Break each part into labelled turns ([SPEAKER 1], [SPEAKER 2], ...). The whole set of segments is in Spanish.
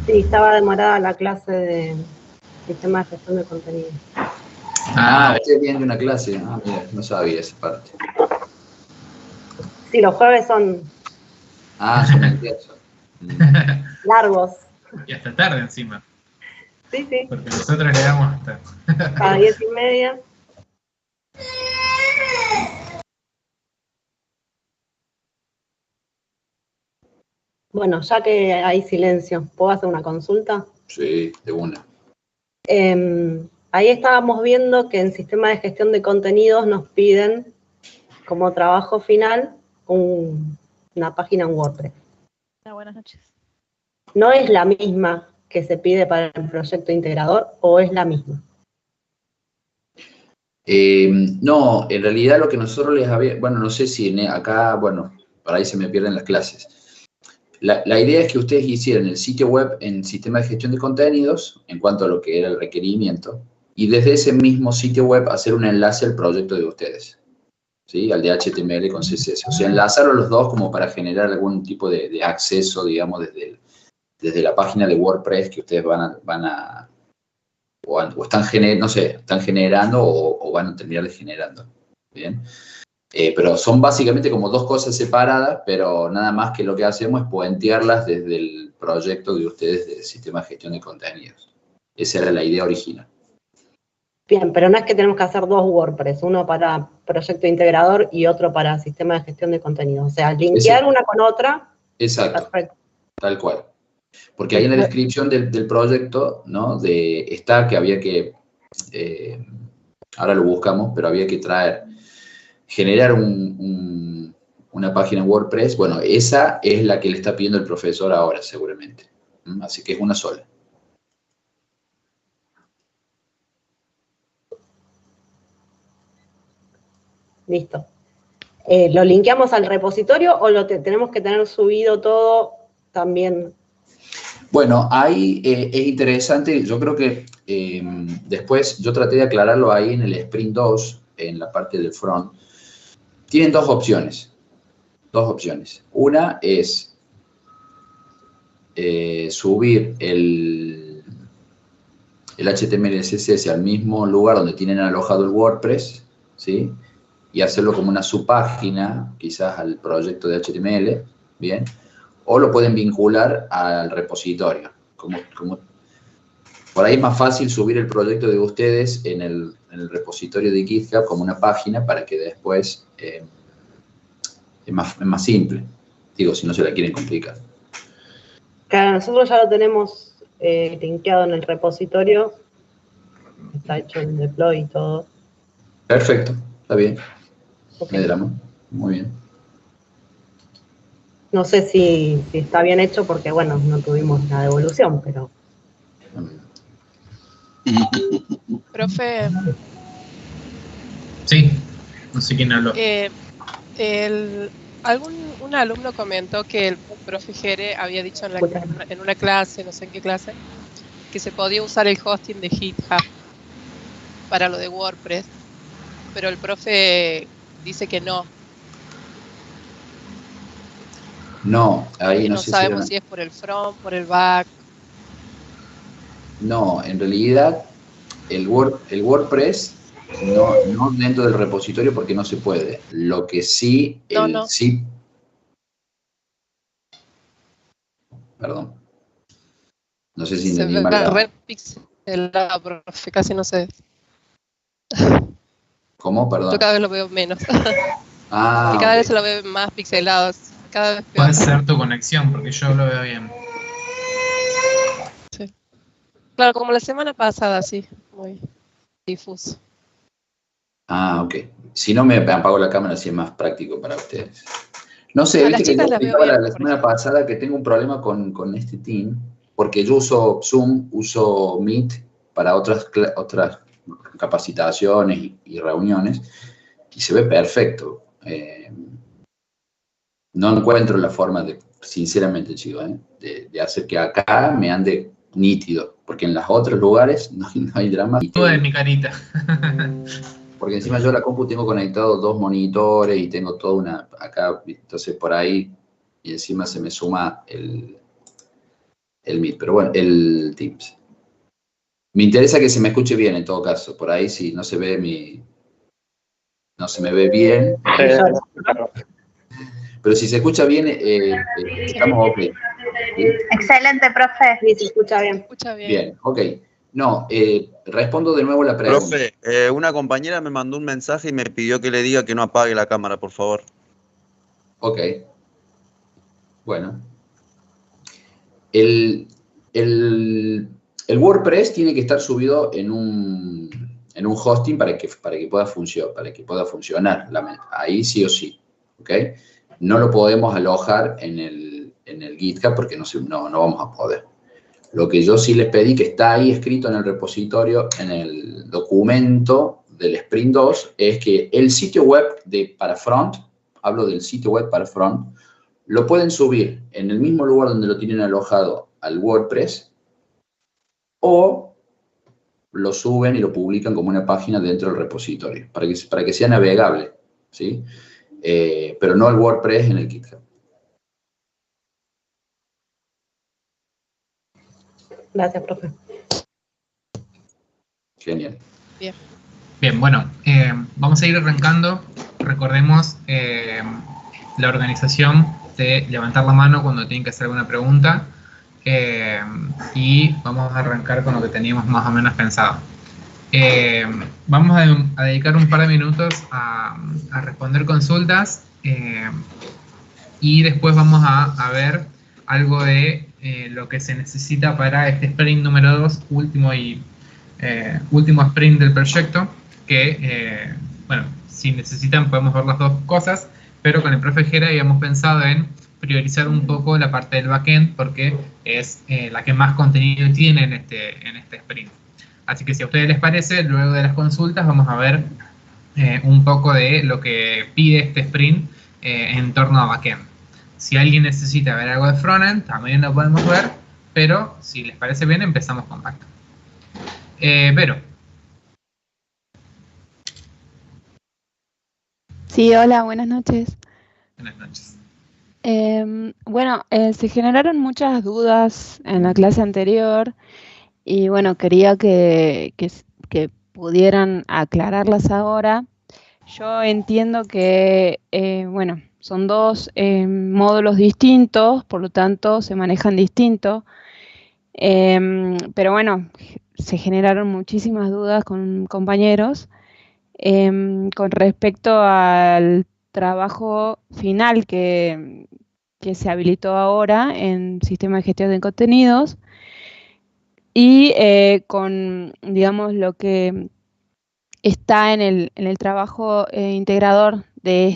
[SPEAKER 1] Sí, estaba demorada la clase de sistema de gestión de contenido.
[SPEAKER 2] Usted viene de una clase. Mira, no sabía esa parte.
[SPEAKER 1] Sí, los jueves son...
[SPEAKER 2] Son intensos.
[SPEAKER 1] Largos.
[SPEAKER 3] Y hasta tarde encima.
[SPEAKER 1] Sí, sí.
[SPEAKER 3] Porque nosotros le damos hasta...
[SPEAKER 1] A 10:30. Bueno, ya que hay silencio, ¿puedo hacer una consulta?
[SPEAKER 2] Sí, de una.
[SPEAKER 1] Ahí estábamos viendo que en sistema de gestión de contenidos nos piden como trabajo final una página en WordPress.
[SPEAKER 4] Buenas noches.
[SPEAKER 1] ¿No es la misma que se pide para el proyecto integrador o es la misma?
[SPEAKER 2] No, en realidad lo que nosotros les había... Bueno, no sé si acá, bueno, por ahí se me pierden las clases. La idea es que ustedes hicieran el sitio web en sistema de gestión de contenidos, en cuanto a lo que era el requerimiento, y desde ese mismo sitio web hacer un enlace al proyecto de ustedes, ¿sí? Al de HTML con CSS. O sea, enlazar a los dos como para generar algún tipo de acceso, digamos, desde la página de WordPress que ustedes están generando o van a terminar generando. ¿Bien? Pero son básicamente como dos cosas separadas, pero nada más que lo que hacemos es puentearlas desde el proyecto de ustedes del sistema de gestión de contenidos. Esa era la idea original.
[SPEAKER 1] Bien, pero no es que tenemos que hacer dos WordPress, uno para proyecto integrador y otro para sistema de gestión de contenidos. O sea, linkear una con otra.
[SPEAKER 2] Exacto.
[SPEAKER 1] Perfecto.
[SPEAKER 2] Tal cual. Porque ahí en la descripción del proyecto, ¿no? Está que había que, ahora lo buscamos, pero había que generar una página en WordPress. Bueno, esa es la que le está pidiendo el profesor ahora, seguramente. Así que es una sola.
[SPEAKER 1] Listo. ¿Lo linkeamos al repositorio o lo tenemos que tener subido todo también?
[SPEAKER 2] Bueno, ahí es interesante. Yo creo que después yo traté de aclararlo ahí en el Sprint 2, en la parte del front. Tienen dos opciones. Una es subir el HTML y el CSS al mismo lugar donde tienen alojado el WordPress, ¿sí? Y hacerlo como una subpágina, quizás al proyecto de HTML, ¿bien? O lo pueden vincular al repositorio. Por ahí es más fácil subir el proyecto de ustedes en el repositorio de GitHub como una página para que después es más simple. Digo, si no se la quieren complicar.
[SPEAKER 1] Claro, nosotros ya lo tenemos linkeado en el repositorio. Está hecho el deploy y todo.
[SPEAKER 2] Perfecto, está bien.
[SPEAKER 1] Okay.
[SPEAKER 2] No hay drama. Muy bien.
[SPEAKER 1] No sé si está bien hecho porque, bueno, no tuvimos la devolución, pero...
[SPEAKER 4] Profe.
[SPEAKER 3] Sí, no sé quién habló.
[SPEAKER 4] Un alumno comentó que el profe Jere había dicho en una clase, no sé en qué clase, que se podía usar el hosting de GitHub para lo de WordPress, pero el profe dice que no.
[SPEAKER 2] No, ahí no sé
[SPEAKER 4] sabemos si es por el front, por el back.
[SPEAKER 2] No, en realidad el WordPress no dentro del repositorio porque no se puede. Lo que sí, sí. Perdón. No sé si entendí mal.
[SPEAKER 4] Se ve red pixelado, profe, casi no sé.
[SPEAKER 2] ¿Cómo? Perdón.
[SPEAKER 4] Yo cada vez lo veo menos. Y
[SPEAKER 2] cada
[SPEAKER 4] okay. Vez se lo veo más pixelado. Cada vez peor.
[SPEAKER 3] Puede ser tu conexión, porque yo lo veo bien.
[SPEAKER 4] Sí. Claro, como la semana pasada, sí. Muy difuso.
[SPEAKER 2] Ok. Si no, me apago la cámara, si es más práctico para ustedes. No sé, viste que yo explicaba la semana pasada que tengo un problema con este team, porque yo uso Zoom, uso Meet para otras capacitaciones y reuniones, y se ve perfecto. No encuentro la forma sinceramente, chicos, de hacer que acá me ande nítido, porque en los otros lugares no hay drama.
[SPEAKER 3] Todo de mi carita.
[SPEAKER 2] Porque encima yo a la compu tengo conectado 2 monitores y tengo toda acá, entonces por ahí, y encima se me suma el Meet, pero bueno, el Teams. Me interesa que se me escuche bien en todo caso. Por ahí si no se ve no se me ve bien. Pero si se escucha bien, estamos ok. ¿Sí?
[SPEAKER 5] Excelente, profe.
[SPEAKER 1] Sí, se escucha bien.
[SPEAKER 4] Escucha bien.
[SPEAKER 2] Bien, ok. No, respondo de nuevo la pregunta.
[SPEAKER 6] Profe, una compañera me mandó un mensaje y me pidió que le diga que no apague la cámara, por favor.
[SPEAKER 2] Ok. Bueno. El WordPress tiene que estar subido en un hosting para que pueda funcionar. Ahí sí o sí. ¿Ok? No lo podemos alojar en el GitHub porque no vamos a poder. Lo que yo sí les pedí, que está ahí escrito en el repositorio, en el documento del Sprint 2, es que el sitio web para front, hablo del sitio web para front, lo pueden subir en el mismo lugar donde lo tienen alojado al WordPress o lo suben y lo publican como una página dentro del repositorio, para que sea navegable, ¿sí? Pero no el WordPress en el GitHub.
[SPEAKER 1] Gracias, profe.
[SPEAKER 2] Genial.
[SPEAKER 4] Bien.
[SPEAKER 3] Bien, bueno, vamos a ir arrancando. Recordemos la organización de levantar la mano cuando tienen que hacer alguna pregunta. Y vamos a arrancar con lo que teníamos más o menos pensado. Vamos a dedicar un par de minutos a responder consultas y después vamos a ver algo de lo que se necesita para este sprint número 2, último sprint del proyecto, que, bueno, si necesitan podemos ver las dos cosas, pero con el profe Jera habíamos pensado en priorizar un poco la parte del backend porque es la que más contenido tiene en este sprint. Así que si a ustedes les parece, luego de las consultas vamos a ver un poco de lo que pide este sprint en torno a backend. Si alguien necesita ver algo de frontend, también lo podemos ver, pero si les parece bien, empezamos con backend. Vero.
[SPEAKER 7] Sí, hola, buenas noches.
[SPEAKER 3] Buenas noches.
[SPEAKER 7] Bueno, se generaron muchas dudas en la clase anterior y bueno, quería que pudieran aclararlas ahora. Yo entiendo que, bueno, son dos módulos distintos, por lo tanto se manejan distinto, pero bueno, se generaron muchísimas dudas con compañeros con respecto al trabajo final que se habilitó ahora en Sistema de Gestión de Contenidos y con, digamos, lo que está en el trabajo integrador de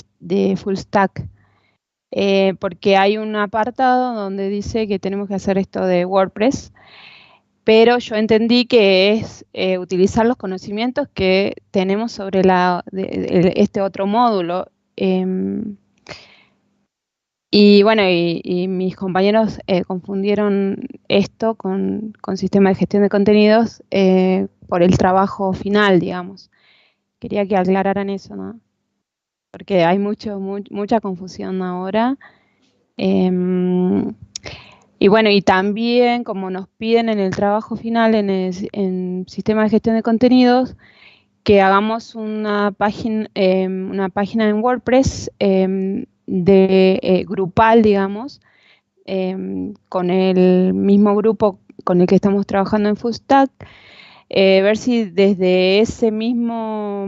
[SPEAKER 7] Full Stack. Porque hay un apartado donde dice que tenemos que hacer esto de WordPress, pero yo entendí que es utilizar los conocimientos que tenemos sobre este otro módulo. Y bueno, y mis compañeros confundieron esto con sistema de gestión de contenidos por el trabajo final, digamos. Quería que aclararan eso, ¿no? Porque hay mucha confusión ahora. Y bueno, y también como nos piden en el trabajo final en sistema de gestión de contenidos, que hagamos una página en WordPress grupal, digamos, con el mismo grupo con el que estamos trabajando en Fullstack, ver si desde ese mismo,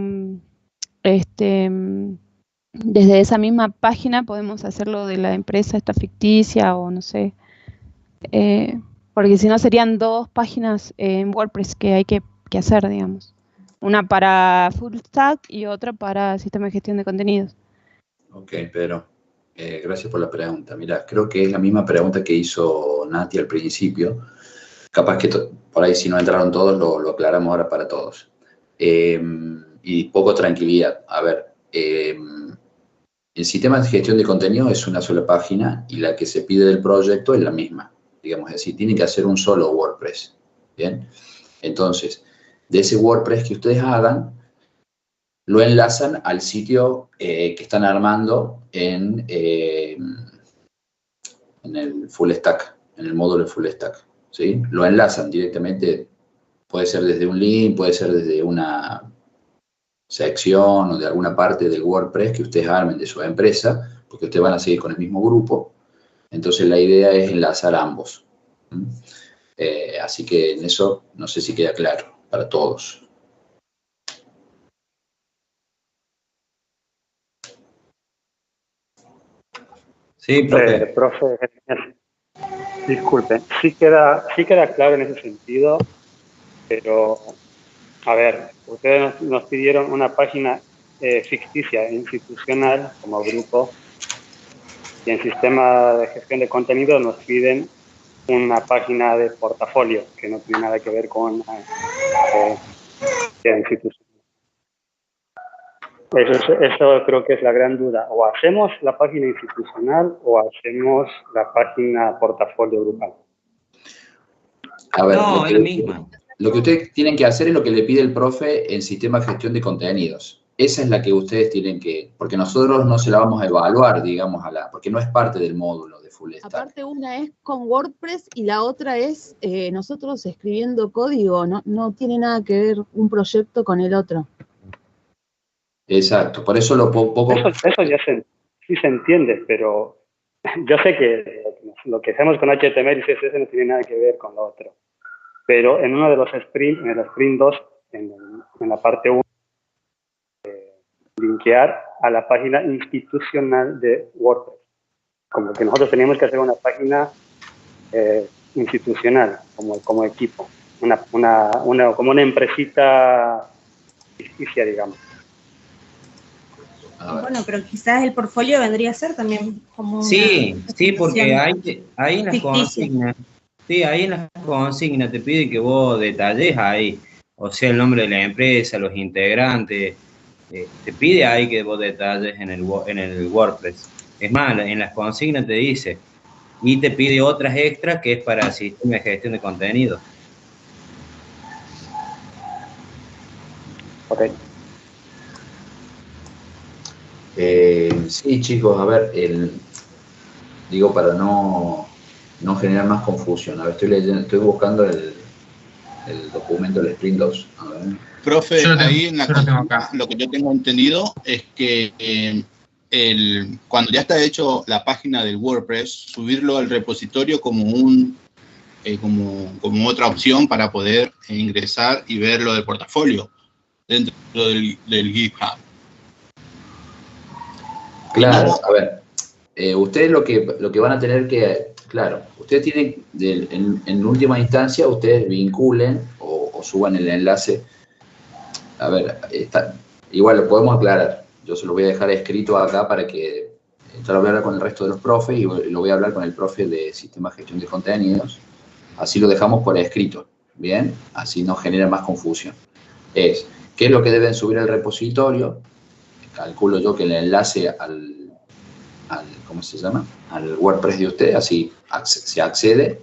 [SPEAKER 7] desde esa misma página podemos hacerlo de la empresa esta ficticia o no sé, porque si no serían dos páginas en WordPress que hay que hacer, digamos. Una para Fullstack y otra para sistema de gestión de contenidos.
[SPEAKER 2] Ok, Pedro. Gracias por la pregunta. Mira, creo que es la misma pregunta que hizo Nati al principio. Capaz que por ahí si no entraron todos, lo aclaramos ahora para todos. Y poco tranquilidad. A ver, el sistema de gestión de contenido es una sola página y la que se pide del proyecto es la misma. Digamos, es decir, tienen que hacer un solo WordPress. ¿Bien? Entonces, de ese WordPress que ustedes hagan, lo enlazan al sitio que están armando en el Full Stack, en el módulo Full Stack. ¿sí? Lo enlazan directamente, puede ser desde un link, puede ser desde una sección o de alguna parte del WordPress que ustedes armen de su empresa, porque ustedes van a seguir con el mismo grupo. Entonces la idea es enlazar ambos. Así que en eso no sé si queda claro para todos.
[SPEAKER 5] Sí, profe.
[SPEAKER 8] Profe, disculpe, sí queda claro en ese sentido, pero, a ver, ustedes nos pidieron una página ficticia, institucional, como grupo, y en sistema de gestión de contenido nos piden una página de portafolio, que no tiene nada que ver con la institución. Eso creo que es la gran duda. O hacemos la página institucional o hacemos la página portafolio grupal.
[SPEAKER 2] A ver,
[SPEAKER 5] No, es la misma.
[SPEAKER 2] Lo que ustedes tienen que hacer es lo que le pide el profe en sistema de gestión de contenidos. Esa es la que ustedes tienen que, porque nosotros no se la vamos a evaluar, digamos, porque no es parte del módulo de Full Stack.
[SPEAKER 9] Aparte, una es con WordPress y la otra es nosotros escribiendo código, no tiene nada que ver un proyecto con el otro.
[SPEAKER 2] Exacto, por eso lo poco...
[SPEAKER 8] Eso ya sí se entiende, pero yo sé que lo que hacemos con HTML y CSS no tiene nada que ver con lo otro. Pero en uno de los sprints, en el sprint 2, en la parte 1, linkear a la página institucional de WordPress. Como que nosotros teníamos que hacer una página institucional, como equipo. Como una empresita ficticia, digamos.
[SPEAKER 10] Bueno, pero quizás el portfolio vendría a ser también como
[SPEAKER 5] sí, porque ahí en las consignas, sí, ahí en las consignas te pide que vos detalles ahí, o sea, el nombre de la empresa, los integrantes, te pide ahí que vos detalles en el WordPress. Es más, en las consignas te dice, y te pide otras extras que es para sistema de gestión de contenido.
[SPEAKER 8] Ok.
[SPEAKER 2] Sí, chicos, a ver, digo para no generar más confusión. A ver, estoy buscando el documento del Sprint 2. A ver.
[SPEAKER 11] Profe, ahí en lo que yo tengo entendido es que cuando ya está hecho la página del WordPress, subirlo al repositorio como otra opción para poder ingresar y ver lo del portafolio dentro del GitHub.
[SPEAKER 2] Claro, a ver, ustedes lo que van a tener que, claro, ustedes tienen, en última instancia, ustedes vinculen o suban el enlace. A ver, igual lo podemos aclarar. Yo se lo voy a dejar escrito acá para que, ya lo voy a hablar con el resto de los profes y lo voy a hablar con el profe de Sistema de Gestión de Contenidos. Así lo dejamos por escrito, ¿bien? Así no genera más confusión. ¿Qué es lo que deben subir al repositorio? Calculo yo que el enlace al ¿cómo se llama? Al WordPress de ustedes, así se accede,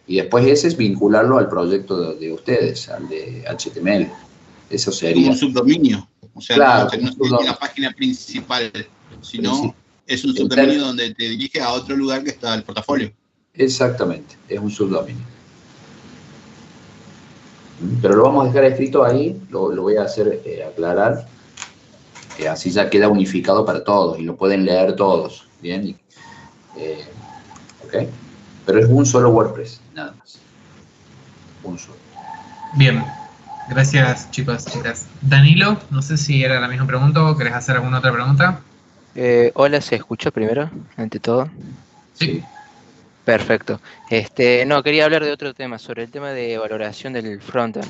[SPEAKER 2] y después ese es vincularlo al proyecto de ustedes, al de HTML. Eso sería.
[SPEAKER 11] Como un subdominio. O sea,
[SPEAKER 2] claro,
[SPEAKER 11] no es una página principal, sino es un subdominio donde te dirige a otro lugar que está el portafolio.
[SPEAKER 2] Exactamente, es un subdominio. Pero lo vamos a dejar escrito ahí, lo voy a hacer aclarar, que así ya queda unificado para todos y lo pueden leer todos, ¿bien? ¿Ok? Pero es un solo WordPress, nada más. Un solo.
[SPEAKER 3] Bien, gracias chicos, chicas. Danilo, no sé si era la misma pregunta o querés hacer alguna otra pregunta.
[SPEAKER 12] Hola, ¿se escucha primero, ante todo?
[SPEAKER 3] Sí.
[SPEAKER 12] Perfecto. No, quería hablar de otro tema, sobre el tema de valoración del frontend.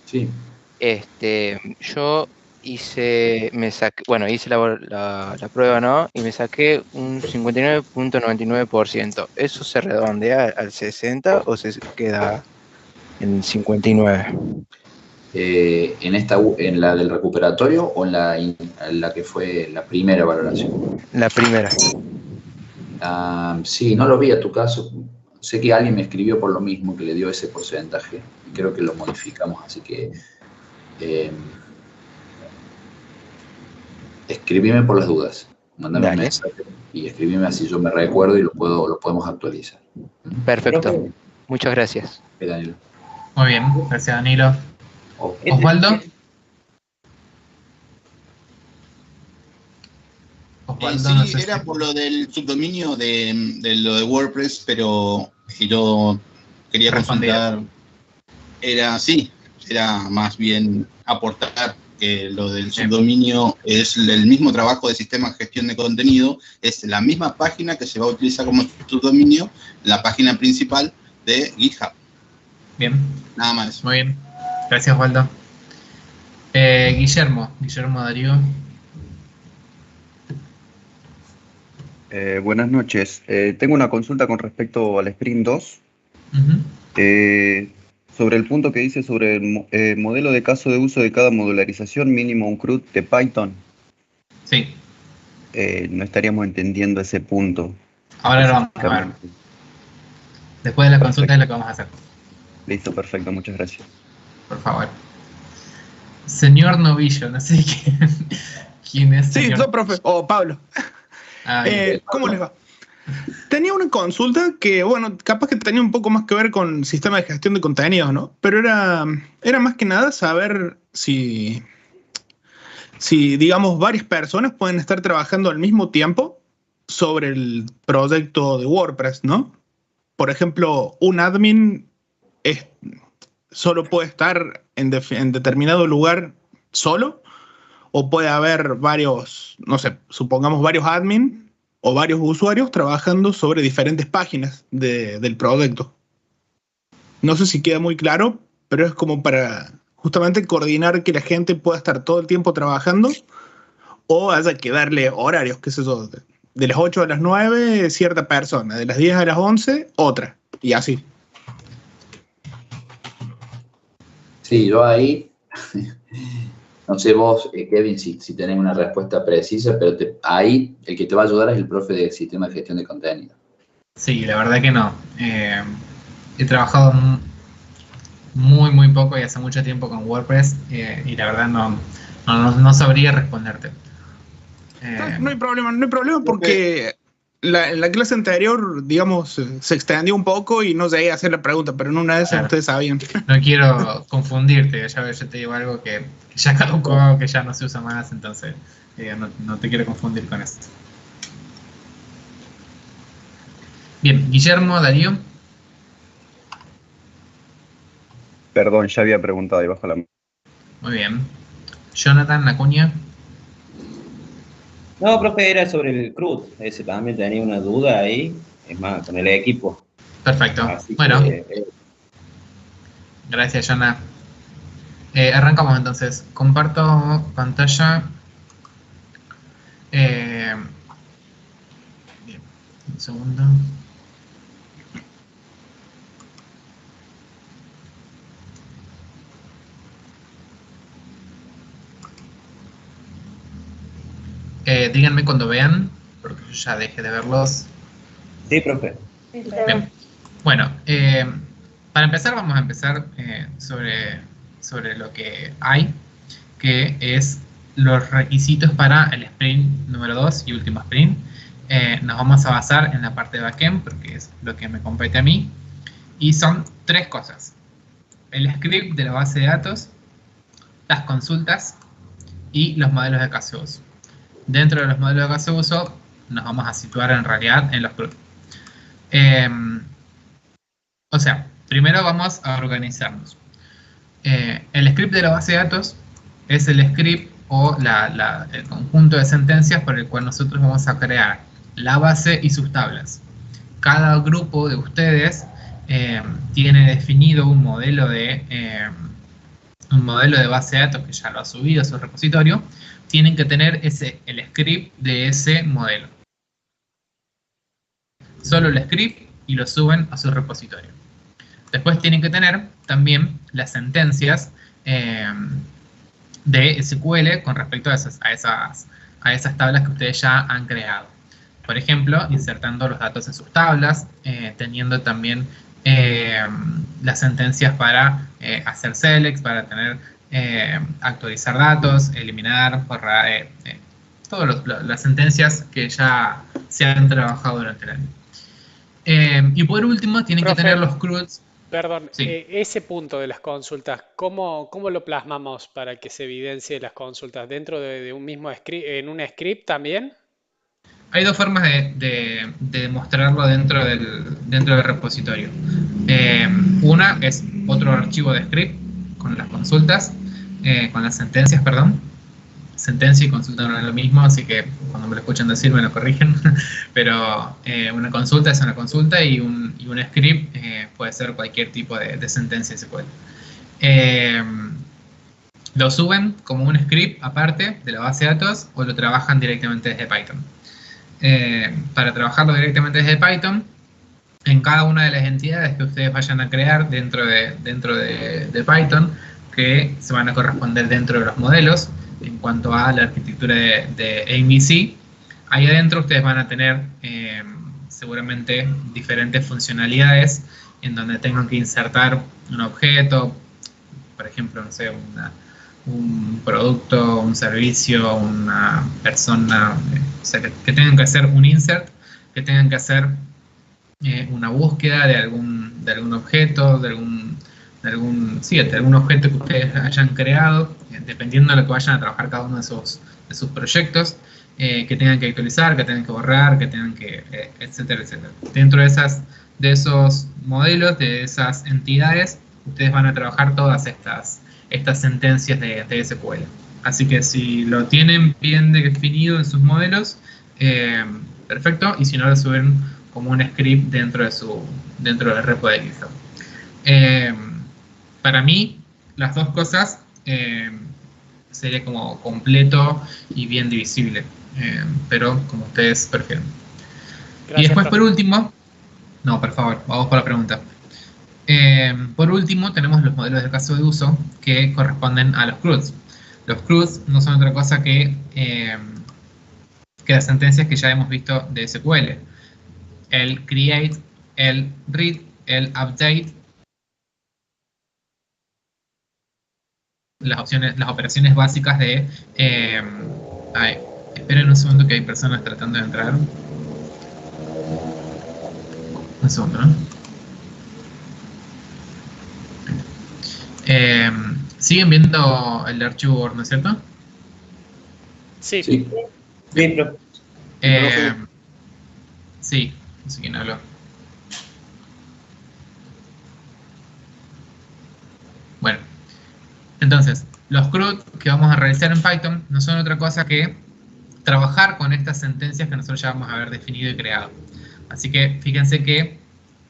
[SPEAKER 2] Sí.
[SPEAKER 12] Yo hice la prueba, ¿no? Y me saqué un 59.99%. ¿Eso se redondea al 60 o se queda en 59?
[SPEAKER 2] ¿En la del recuperatorio o en la que fue la primera valoración?
[SPEAKER 12] La primera.
[SPEAKER 2] Sí, no lo vi a tu caso. Sé que alguien me escribió por lo mismo, que le dio ese porcentaje. Y creo que lo modificamos, así que... escribime por las dudas. Mándame un mensaje y escribime así yo me recuerdo y lo podemos actualizar.
[SPEAKER 12] Perfecto. Muchas gracias.
[SPEAKER 2] Danilo.
[SPEAKER 3] Muy bien, gracias Danilo. Osvaldo.
[SPEAKER 11] Sí, no sé era por lo del subdominio de lo de WordPress, pero yo quería consultar. Era más bien aportar que lo del subdominio es el mismo trabajo de sistema de gestión de contenido, es la misma página que se va a utilizar como subdominio, la página principal de GitHub.
[SPEAKER 3] Bien.
[SPEAKER 11] Nada más.
[SPEAKER 3] Muy bien. Gracias, Waldo. Guillermo Darío.
[SPEAKER 13] Buenas noches. Tengo una consulta con respecto al Sprint 2. Sobre el punto que dice sobre el modelo de caso de uso de cada modularización mínimo un CRUD de Python.
[SPEAKER 3] Sí.
[SPEAKER 13] No estaríamos entendiendo ese punto.
[SPEAKER 3] Ahora lo vamos a ver. Después de la consulta es lo que vamos a hacer.
[SPEAKER 13] Listo, perfecto. Muchas gracias.
[SPEAKER 3] Por favor. Señor Novillo, no sé quién es.
[SPEAKER 14] Sí, yo, profe. O Pablo. ¿Cómo les va? Tenía una consulta que, bueno, capaz que tenía un poco más que ver con sistema de gestión de contenidos, ¿no? Pero era más que nada saber si, digamos, varias personas pueden estar trabajando al mismo tiempo sobre el proyecto de WordPress, ¿no? Por ejemplo, un admin solo puede estar en determinado lugar solo, o puede haber varios, no sé, supongamos varios admin o varios usuarios trabajando sobre diferentes páginas del proyecto. No sé si queda muy claro, pero es como para justamente coordinar que la gente pueda estar todo el tiempo trabajando, o haya que darle horarios, qué sé yo, de las 8 a las 9 cierta persona, de las 10 a las 11 otra, y así.
[SPEAKER 2] Sí, yo ahí, no sé vos, Kevin, si tenés una respuesta precisa, pero ahí el que te va a ayudar es el profe de sistema de gestión de contenido.
[SPEAKER 3] Sí, la verdad que no. He trabajado muy poco y hace mucho tiempo con WordPress y la verdad no sabría responderte.
[SPEAKER 14] No hay problema porque en la clase anterior, digamos, se extendió un poco y no llegué a hacer la pregunta, pero en una de esas
[SPEAKER 3] claro.
[SPEAKER 14] Ustedes sabían.
[SPEAKER 3] No quiero confundirte, ya te digo algo que ya caducó, que ya no se usa más, entonces no te quiero confundir con esto. Bien, Guillermo, Darío.
[SPEAKER 13] Perdón, ya había preguntado ahí bajo la mano.
[SPEAKER 3] Muy bien. Jonathan, Acuña.
[SPEAKER 5] No, profe, era sobre el CRUD. Ese también tenía una duda ahí. Es más, con el equipo.
[SPEAKER 3] Perfecto.
[SPEAKER 5] Así
[SPEAKER 3] bueno.
[SPEAKER 5] Que,
[SPEAKER 3] gracias, Jonathan. Arrancamos entonces. Comparto pantalla. Bien, un segundo. Díganme cuando vean, porque yo ya dejé de verlos.
[SPEAKER 5] Sí, profe.
[SPEAKER 3] Bien. Bueno, para empezar vamos a empezar sobre lo que hay, que es los requisitos para el sprint número 2 y último sprint. Nos vamos a basar en la parte de backend, porque es lo que me compete a mí. Y son 3 cosas. El script de la base de datos, las consultas y los modelos de caso de uso. Dentro de los modelos de caso de uso nos vamos a situar en realidad en los CRUD. O sea, primero vamos a organizarnos. El script de la base de datos es el script o el conjunto de sentencias por el cual nosotros vamos a crear la base y sus tablas. Cada grupo de ustedes tiene definido un modelo de base de datos que ya lo ha subido a su repositorio. Tienen que tener el script de ese modelo. Solo el script y lo suben a su repositorio. Después tienen que tener también las sentencias de SQL con respecto a esas tablas que ustedes ya han creado. Por ejemplo, insertando los datos en sus tablas, teniendo también las sentencias para hacer selects, para tener actualizar datos, eliminar, borrar, todas las sentencias que ya se han trabajado durante el año. Y por último, tienen que tener los CRUDs.
[SPEAKER 15] Perdón,
[SPEAKER 3] Sí.
[SPEAKER 15] ese punto de las consultas, ¿cómo lo plasmamos para que se evidencie las consultas? ¿Dentro de un mismo script, en un script también?
[SPEAKER 3] Hay dos formas de mostrarlo dentro del repositorio. Una es otro archivo de script con las consultas, con las sentencias, perdón. Sentencia y consulta no es lo mismo, así que cuando me lo escuchan decir me lo corrigen. Pero una consulta es una consulta y un script puede ser cualquier tipo de sentencia SQL. Lo suben como un script aparte de la base de datos o lo trabajan directamente desde Python. Para trabajarlo directamente desde Python, en cada una de las entidades que ustedes vayan a crear dentro de Python, que se van a corresponder dentro de los modelos, en cuanto a la arquitectura de ABC, ahí adentro ustedes van a tener seguramente diferentes funcionalidades en donde tengan que insertar un objeto, por ejemplo, no sé, un producto, un servicio, una persona, o sea, que tengan que hacer un insert, que tengan que hacer una búsqueda de algún objeto, de algún objeto que ustedes hayan creado, dependiendo de lo que vayan a trabajar cada uno de sus proyectos, que tengan que actualizar, que tengan que borrar, que tengan que, etcétera, etcétera. Dentro de esos modelos, de esas entidades, ustedes van a trabajar todas estas sentencias de SQL. Así que si lo tienen bien definido en sus modelos, perfecto, y si no, lo suben como un script dentro del repo de GitHub. Para mí, las dos cosas sería como completo y bien divisible, pero como ustedes prefieren.
[SPEAKER 15] Gracias,
[SPEAKER 3] Y después,
[SPEAKER 15] profe.
[SPEAKER 3] por último, no, por favor, vamos por la pregunta. Por último, tenemos los modelos de caso de uso que corresponden a los CRUDs. Los CRUDs no son otra cosa que las sentencias que ya hemos visto de SQL. El create, el read, el update, las operaciones básicas de... esperen un segundo que hay personas tratando de entrar. Un segundo, ¿no? Siguen viendo el archivo Word, ¿no es cierto?
[SPEAKER 15] Sí.
[SPEAKER 2] Sí.
[SPEAKER 3] Sí, no sé quién habló. Bueno, entonces, los CRUD que vamos a realizar en Python no son otra cosa que trabajar con estas sentencias que nosotros ya vamos a haber definido y creado. Así que fíjense que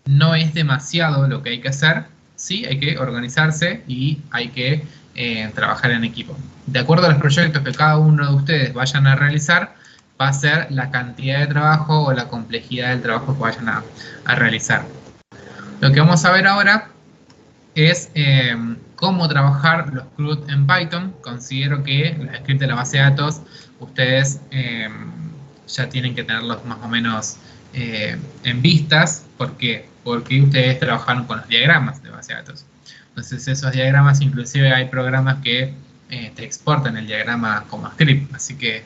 [SPEAKER 3] no es demasiado lo que hay que hacer. Sí, hay que organizarse y hay que trabajar en equipo. De acuerdo a los proyectos que cada uno de ustedes vayan a realizar, va a ser la cantidad de trabajo o la complejidad del trabajo que vayan a realizar. Lo que vamos a ver ahora es cómo trabajar los CRUD en Python. Considero que los scripts de la base de datos ustedes ya tienen que tenerlos más o menos en vistas. ¿Por qué? Porque ustedes trabajaron con los diagramas de base de datos. Entonces esos diagramas, inclusive hay programas que te exportan el diagrama como script. Así que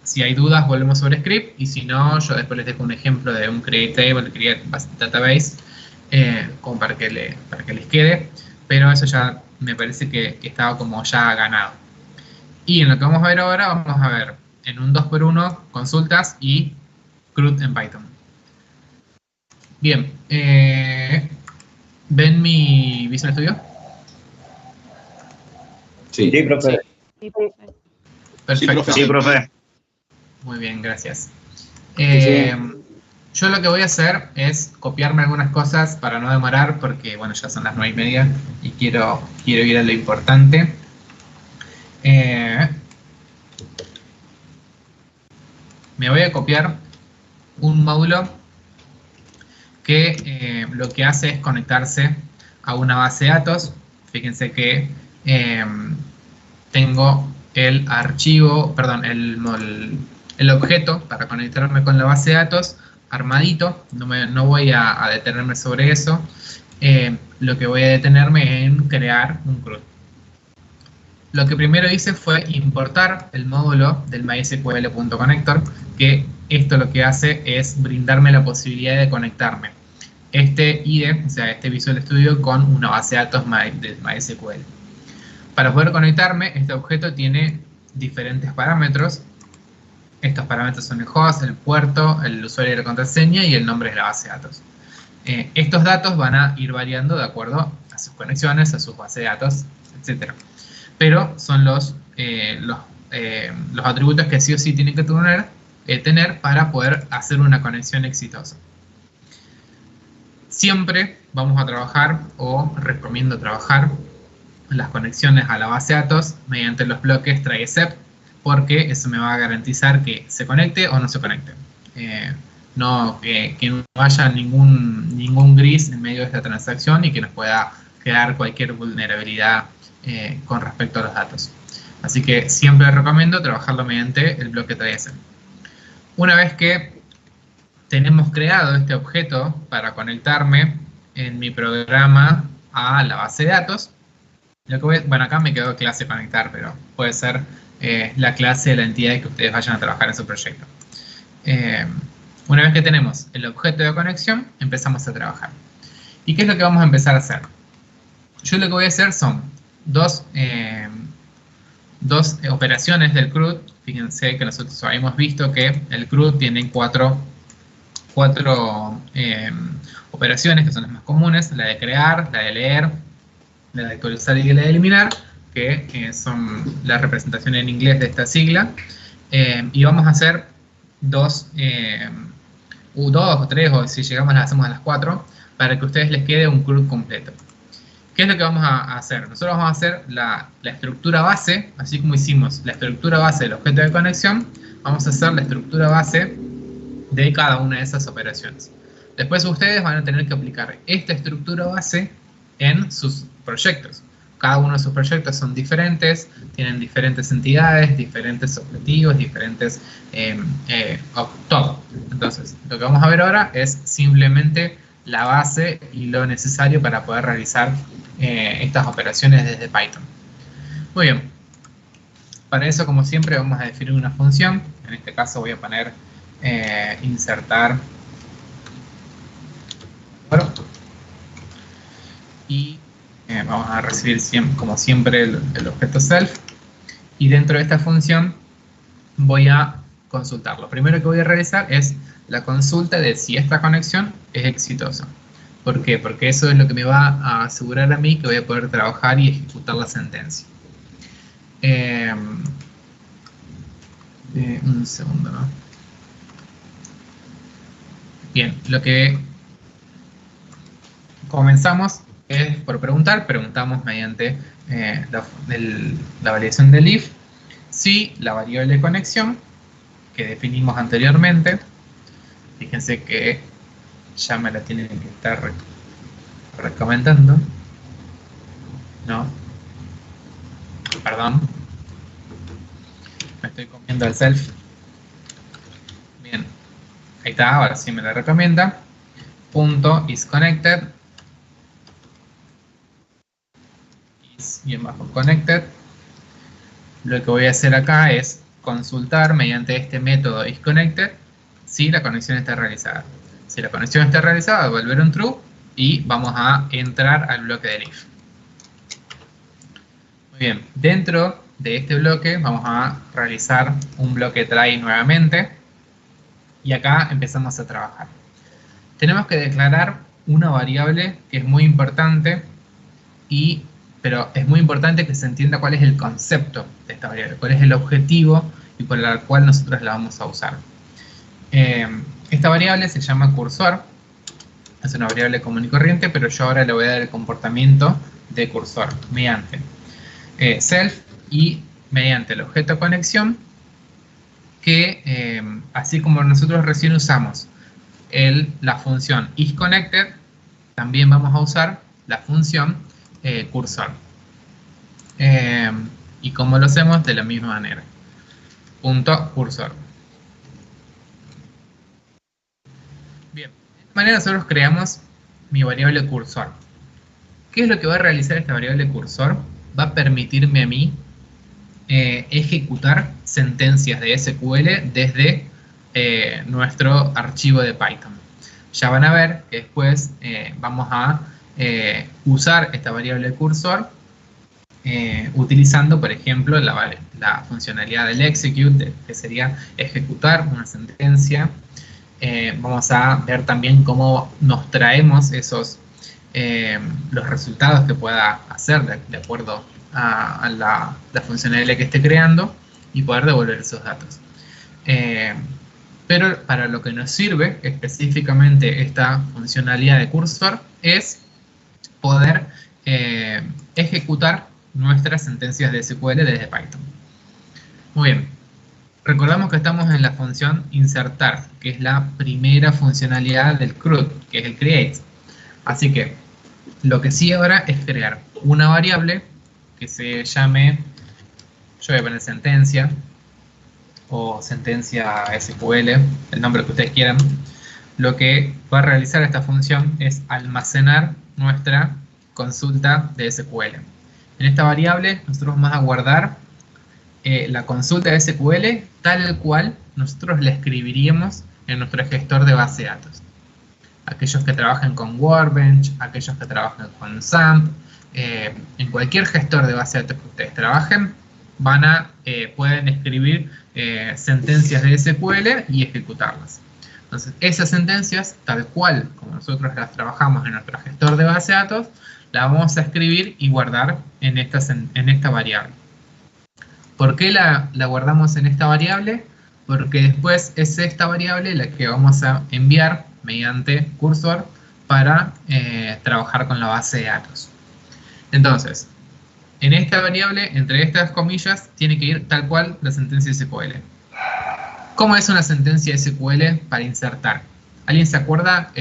[SPEAKER 3] si hay dudas, volvemos sobre script. Y si no, yo después les dejo un ejemplo de un create table, create database, como para que les quede. Pero eso ya me parece que estaba como ya ganado. Y en lo que vamos a ver ahora, vamos a ver en un 2x1 consultas y CRUD en Python. Bien, ¿ven mi Visual Studio?
[SPEAKER 2] Sí,
[SPEAKER 5] profe.
[SPEAKER 3] Perfecto.
[SPEAKER 5] Sí, profe.
[SPEAKER 3] Muy bien, gracias.
[SPEAKER 5] Sí.
[SPEAKER 3] Yo lo que voy a hacer es copiarme algunas cosas para no demorar, porque bueno, ya son las 9:30 y quiero ir a lo importante. Me voy a copiar un módulo que lo que hace es conectarse a una base de datos. Fíjense que tengo el archivo, perdón, el objeto para conectarme con la base de datos armadito. No voy a detenerme sobre eso. Lo que voy a detenerme en crear un CRUD. Lo que primero hice fue importar el módulo del MySQL.connector, que esto lo que hace es brindarme la posibilidad de conectarme este IDE, o sea, este Visual Studio con una base de datos de MySQL. Para poder conectarme, este objeto tiene diferentes parámetros. Estos parámetros son el host, el puerto, el usuario y la contraseña y el nombre de la base de datos. Estos datos van a ir variando de acuerdo a sus conexiones, a sus bases de datos, etc. Pero son los atributos que sí o sí tienen que tener para poder hacer una conexión exitosa. Siempre vamos a trabajar, o recomiendo trabajar, las conexiones a la base de datos mediante los bloques try except, porque eso me va a garantizar que se conecte o no se conecte. Que no haya ningún gris en medio de esta transacción y que nos pueda crear cualquier vulnerabilidad con respecto a los datos. Así que siempre recomiendo trabajarlo mediante el bloque try except. Una vez que tenemos creado este objeto para conectarme en mi programa a la base de datos, bueno, acá me quedó clase conectar, pero puede ser la clase de la entidad que ustedes vayan a trabajar en su proyecto. Una vez que tenemos el objeto de conexión, empezamos a trabajar. ¿Y qué es lo que vamos a empezar a hacer? Yo lo que voy a hacer son dos operaciones del CRUD. Fíjense que nosotros habíamos visto que el CRUD tiene cuatro operaciones que son las más comunes: la de crear, la de leer, la de actualizar y la de eliminar, que son la representación en inglés de esta sigla. Y vamos a hacer dos o tres, o si llegamos las hacemos a las 4, para que a ustedes les quede un CRUD completo. ¿Qué es lo que vamos a hacer? Nosotros vamos a hacer la estructura base, así como hicimos la estructura base del objeto de conexión, vamos a hacer la estructura base de cada una de esas operaciones. Después ustedes van a tener que aplicar esta estructura base en sus proyectos. Cada uno de sus proyectos son diferentes, tienen diferentes entidades, diferentes objetivos, diferentes todo. Entonces, lo que vamos a ver ahora es simplemente la base y lo necesario para poder realizar estas operaciones desde Python. Muy bien. Para eso, como siempre, vamos a definir una función. En este caso voy a poner insertar. Y vamos a recibir como siempre el objeto self, y dentro de esta función voy a consultar. Lo primero que voy a realizar es la consulta de si esta conexión es exitosa. ¿Por qué? Porque eso es lo que me va a asegurar a mí que voy a poder trabajar y ejecutar la sentencia. Un segundo, ¿no? Bien, lo que comenzamos es por preguntamos mediante la validación del if, si la variable de conexión que definimos anteriormente, fíjense que ya me la tienen que estar recomendando, no, perdón, me estoy comiendo el self. Bien, ahí está, ahora sí me la recomienda. Punto isConnected, is_connected. Lo que voy a hacer acá es consultar mediante este método isConnected si la conexión está realizada. Si la conexión está realizada, va a volver un true y vamos a entrar al bloque del if. Muy bien, dentro de este bloque vamos a realizar un bloque try nuevamente y acá empezamos a trabajar. Tenemos que declarar una variable que es muy importante, pero es muy importante que se entienda cuál es el concepto de esta variable, cuál es el objetivo y por el cual nosotros la vamos a usar. Esta variable se llama cursor, es una variable común y corriente, pero yo ahora le voy a dar el comportamiento de cursor mediante self y mediante el objeto conexión, que así como nosotros recién usamos la función isConnected, también vamos a usar la función cursor. Y como lo hacemos de la misma manera. Punto cursor. Bien, de esta manera nosotros creamos mi variable cursor. ¿Qué es lo que va a realizar esta variable cursor? Va a permitirme a mí ejecutar sentencias de SQL desde nuestro archivo de Python. ya van a ver que después vamos a usar esta variable cursor utilizando, por ejemplo, la funcionalidad del execute, que sería ejecutar una sentencia. Vamos a ver también cómo nos traemos los resultados que pueda hacer de acuerdo a la funcionalidad que esté creando y poder devolver esos datos. Pero para lo que nos sirve específicamente esta funcionalidad de cursor es poder ejecutar nuestras sentencias de SQL desde Python. Muy bien. Recordamos que estamos en la función insertar, que es la primera funcionalidad del CRUD, que es el create. Así que lo que sí ahora es crear una variable que se llame, yo voy a poner sentencia, o sentencia SQL, el nombre que ustedes quieran. Lo que va a realizar esta función es almacenar nuestra consulta de SQL. En esta variable nosotros vamos a guardar la consulta de SQL tal cual nosotros la escribiríamos en nuestro gestor de base de datos. Aquellos que trabajen con Workbench, aquellos que trabajen con XAMPP, en cualquier gestor de base de datos que ustedes trabajen, pueden escribir sentencias de SQL y ejecutarlas. Entonces, esas sentencias, tal cual como nosotros las trabajamos en nuestro gestor de base de datos, la vamos a escribir y guardar en esta variable. ¿Por qué la guardamos en esta variable? Porque después es esta variable la que vamos a enviar mediante cursor para trabajar con la base de datos. Entonces, en esta variable, entre estas comillas, tiene que ir tal cual la sentencia SQL. ¿Cómo es una sentencia SQL para insertar? ¿Alguien se acuerda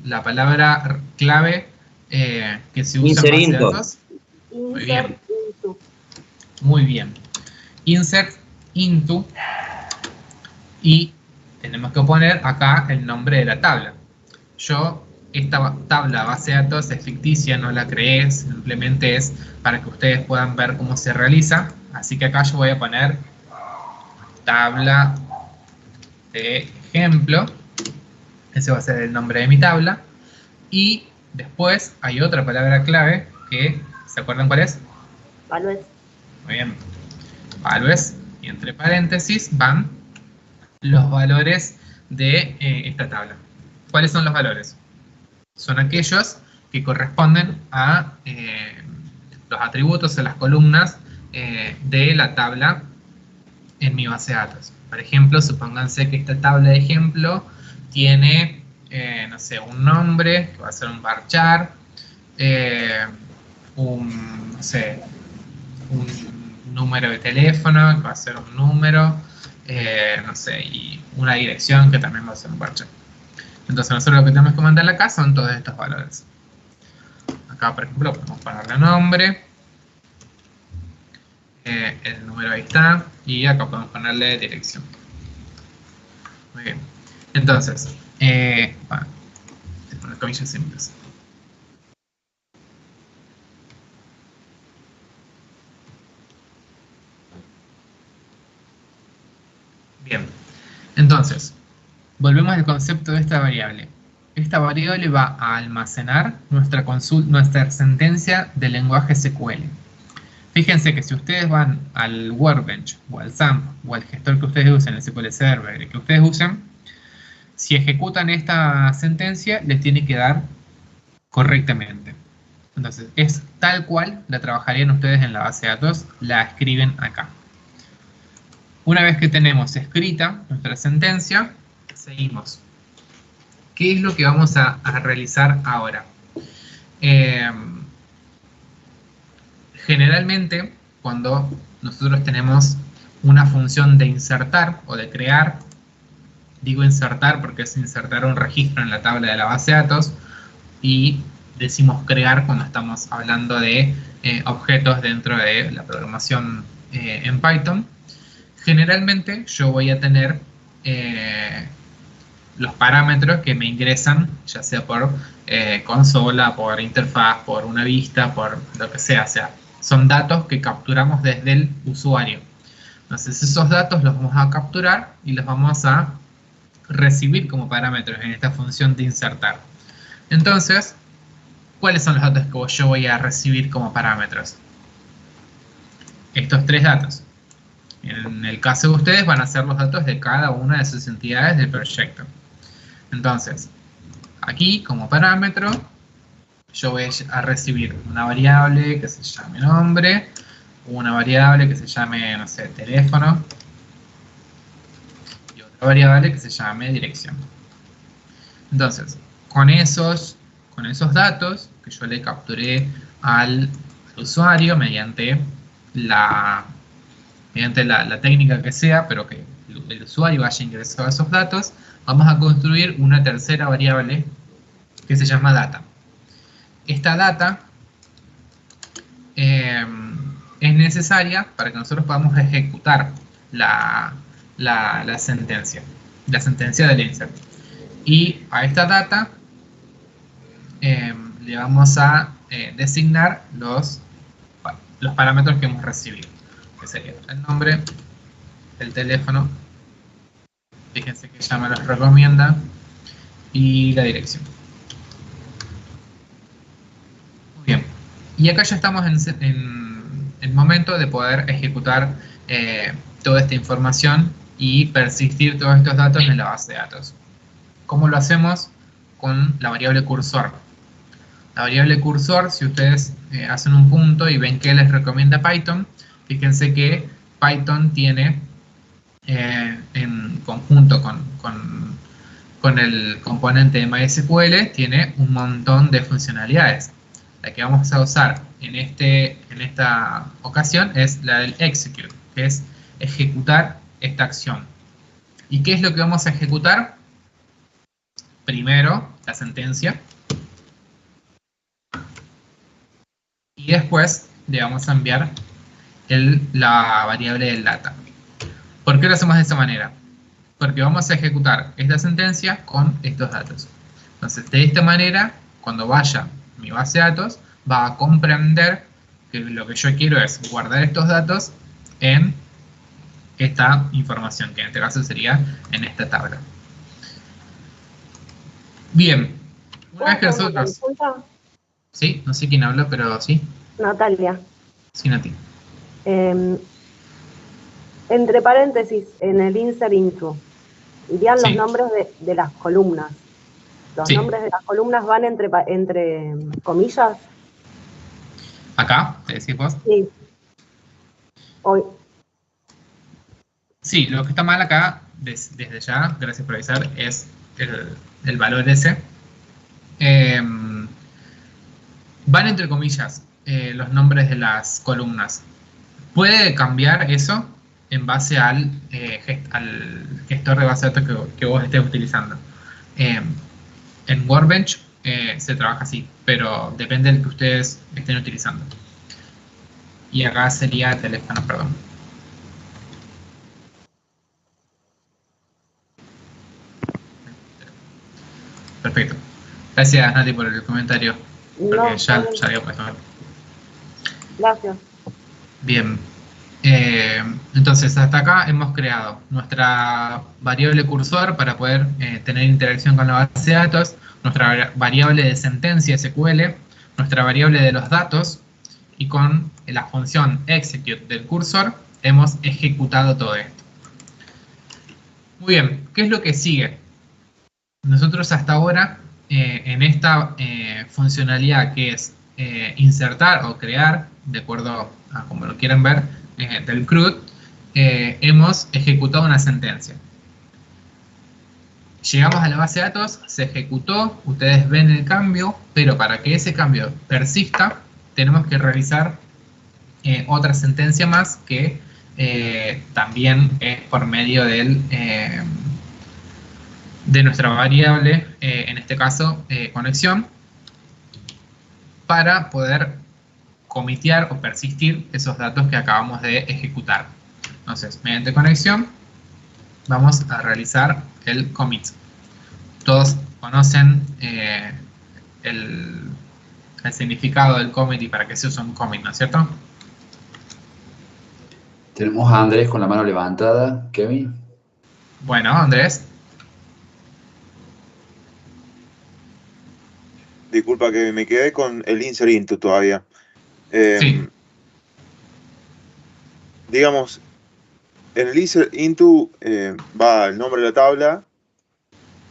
[SPEAKER 3] la palabra clave que se usa en base de datos? Muy bien. Muy bien. Insert into, y tenemos que poner acá el nombre de la tabla. Esta tabla base de datos es ficticia, no la creé, simplemente es para que ustedes puedan ver cómo se realiza. Así que acá yo voy a poner tabla de ejemplo, ese va a ser el nombre de mi tabla, y después hay otra palabra clave que, ¿se acuerdan cuál es?
[SPEAKER 1] Values.
[SPEAKER 3] Muy bien. Values, y entre paréntesis van los valores de esta tabla. ¿Cuáles son los valores? Son aquellos que corresponden a los atributos o las columnas de la tabla en mi base de datos. Por ejemplo, supónganse que esta tabla de ejemplo tiene, no sé, un nombre, que va a ser un varchar, un número de teléfono, que va a ser un número, no sé, y una dirección, que también va a ser un varchar. Entonces nosotros lo que tenemos que mandarle acá son todos estos valores. Acá, por ejemplo, podemos ponerle nombre, el número ahí está, y acá podemos ponerle dirección. Muy bien. Entonces, bueno, con comillas simples. Bien, entonces, volvemos al concepto de esta variable. Esta variable va a almacenar nuestra sentencia de lenguaje SQL. Fíjense que si ustedes van al Workbench o al XAMPP o al gestor que ustedes usen, el SQL Server que ustedes usen, si ejecutan esta sentencia, les tiene que dar correctamente. Entonces, es tal cual la trabajarían ustedes en la base de datos, la escriben acá. Una vez que tenemos escrita nuestra sentencia, seguimos. ¿Qué es lo que vamos a realizar ahora? Generalmente, cuando nosotros tenemos una función de insertar o de crear, digo insertar porque es insertar un registro en la tabla de la base de datos, y decimos crear cuando estamos hablando de objetos dentro de la programación en Python. Generalmente yo voy a tener los parámetros que me ingresan, ya sea por consola, por interfaz, por una vista, por lo que sea. O sea, son datos que capturamos desde el usuario. Entonces esos datos los vamos a capturar y los vamos a recibir como parámetros en esta función de insertar. Entonces, ¿cuáles son los datos que yo voy a recibir como parámetros? Estos 3 datos. En el caso de ustedes van a ser los datos de cada una de sus entidades del proyecto. Entonces, aquí como parámetro, yo voy a recibir una variable que se llame nombre, una variable que se llame, no sé, teléfono, y otra variable que se llame dirección. Entonces, con esos datos que yo le capturé al usuario mediante la técnica que sea, pero que el usuario haya ingresado esos datos, vamos a construir una tercera variable que se llama data. Esta data es necesaria para que nosotros podamos ejecutar la sentencia del insert. Y a esta data le vamos a designar los parámetros que hemos recibido, que sería el nombre, el teléfono, fíjense que ya me los recomienda, y la dirección. Muy bien, y acá ya estamos en el momento de poder ejecutar toda esta información y persistir todos estos datos en la base de datos. ¿Cómo lo hacemos? Con la variable cursor. La variable cursor, si ustedes hacen un punto y ven que les recomienda Python, fíjense que Python tiene, en conjunto con el componente de MySQL, tiene un montón de funcionalidades. La que vamos a usar en esta ocasión es la del execute, que es ejecutar esta acción. ¿Y qué es lo que vamos a ejecutar? Primero, la sentencia. Y después le vamos a enviar la variable del data. ¿Por qué lo hacemos de esa manera? Porque vamos a ejecutar esta sentencia con estos datos. Entonces, de esta manera, cuando vaya a mi base de datos, va a comprender que lo que yo quiero es guardar estos datos en esta información, que en este caso sería en esta tabla. Bien, una vez que nosotros... Sí, no sé quién habló, pero sí.
[SPEAKER 1] Natalia.
[SPEAKER 3] Sí, Nati.
[SPEAKER 1] Entre paréntesis, en el insert intro, irían los nombres de las columnas. ¿Los nombres de las columnas van entre comillas?
[SPEAKER 3] ¿Acá? ¿Te decís vos?
[SPEAKER 1] Sí. Hoy.
[SPEAKER 3] Sí, lo que está mal acá, desde ya, gracias por avisar, es el valor ese. Van entre comillas los nombres de las columnas. Puede cambiar eso en base al gestor de base de datos que vos estés utilizando. En Workbench se trabaja así, pero depende del que ustedes estén utilizando. Y acá sería teléfono, perdón. Perfecto. Gracias, Nati, por el comentario. Porque ya había puesto.
[SPEAKER 1] Gracias.
[SPEAKER 3] Bien. Entonces, hasta acá hemos creado nuestra variable cursor para poder tener interacción con la base de datos, nuestra variable de sentencia SQL, nuestra variable de los datos, y con la función execute del cursor hemos ejecutado todo esto. Muy bien, ¿qué es lo que sigue? Nosotros hasta ahora, en esta funcionalidad que es insertar o crear, de acuerdo a como lo quieran ver, del CRUD, hemos ejecutado una sentencia. Llegamos a la base de datos, se ejecutó, ustedes ven el cambio, pero para que ese cambio persista, tenemos que realizar otra sentencia más que también es por medio de nuestra variable, en este caso conexión, para poder comitear o persistir esos datos que acabamos de ejecutar. Entonces, mediante conexión, vamos a realizar el commit. Todos conocen el significado del commit y para qué se usa un commit, ¿no es cierto?
[SPEAKER 2] Tenemos a Andrés con la mano levantada. Kevin.
[SPEAKER 3] Bueno, Andrés.
[SPEAKER 16] disculpa que me quedé con el insert into todavía.
[SPEAKER 3] Sí.
[SPEAKER 16] Digamos, en el insert into va el nombre de la tabla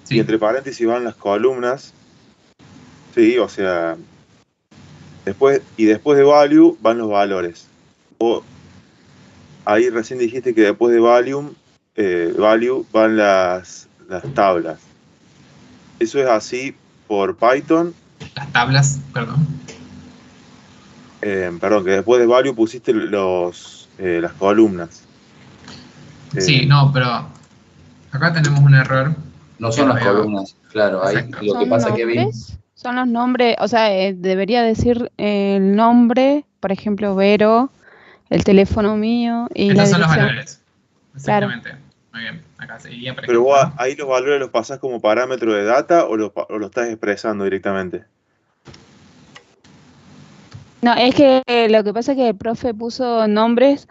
[SPEAKER 16] y entre paréntesis van las columnas. Sí, o sea, después de value van los valores. Ahí recién dijiste que después de value van las tablas. ¿Eso es así por Python?
[SPEAKER 3] Las tablas, perdón.
[SPEAKER 16] Perdón, que después de value pusiste las columnas.
[SPEAKER 3] Sí, no, pero acá tenemos un error.
[SPEAKER 2] No son las columnas, claro. Ahí, lo que pasa que vi...
[SPEAKER 7] Son los nombres, o sea, debería decir el nombre, por ejemplo, Vero, el teléfono mío y la
[SPEAKER 3] Estos son
[SPEAKER 7] dirección.
[SPEAKER 3] los valores. Exactamente. Claro. Muy bien. Acá seguiría, por
[SPEAKER 16] Pero
[SPEAKER 3] ejemplo,
[SPEAKER 16] vos ahí los valores los pasás como parámetro de data o lo estás expresando directamente.
[SPEAKER 7] No, es que lo que pasa es que el profe puso nombres,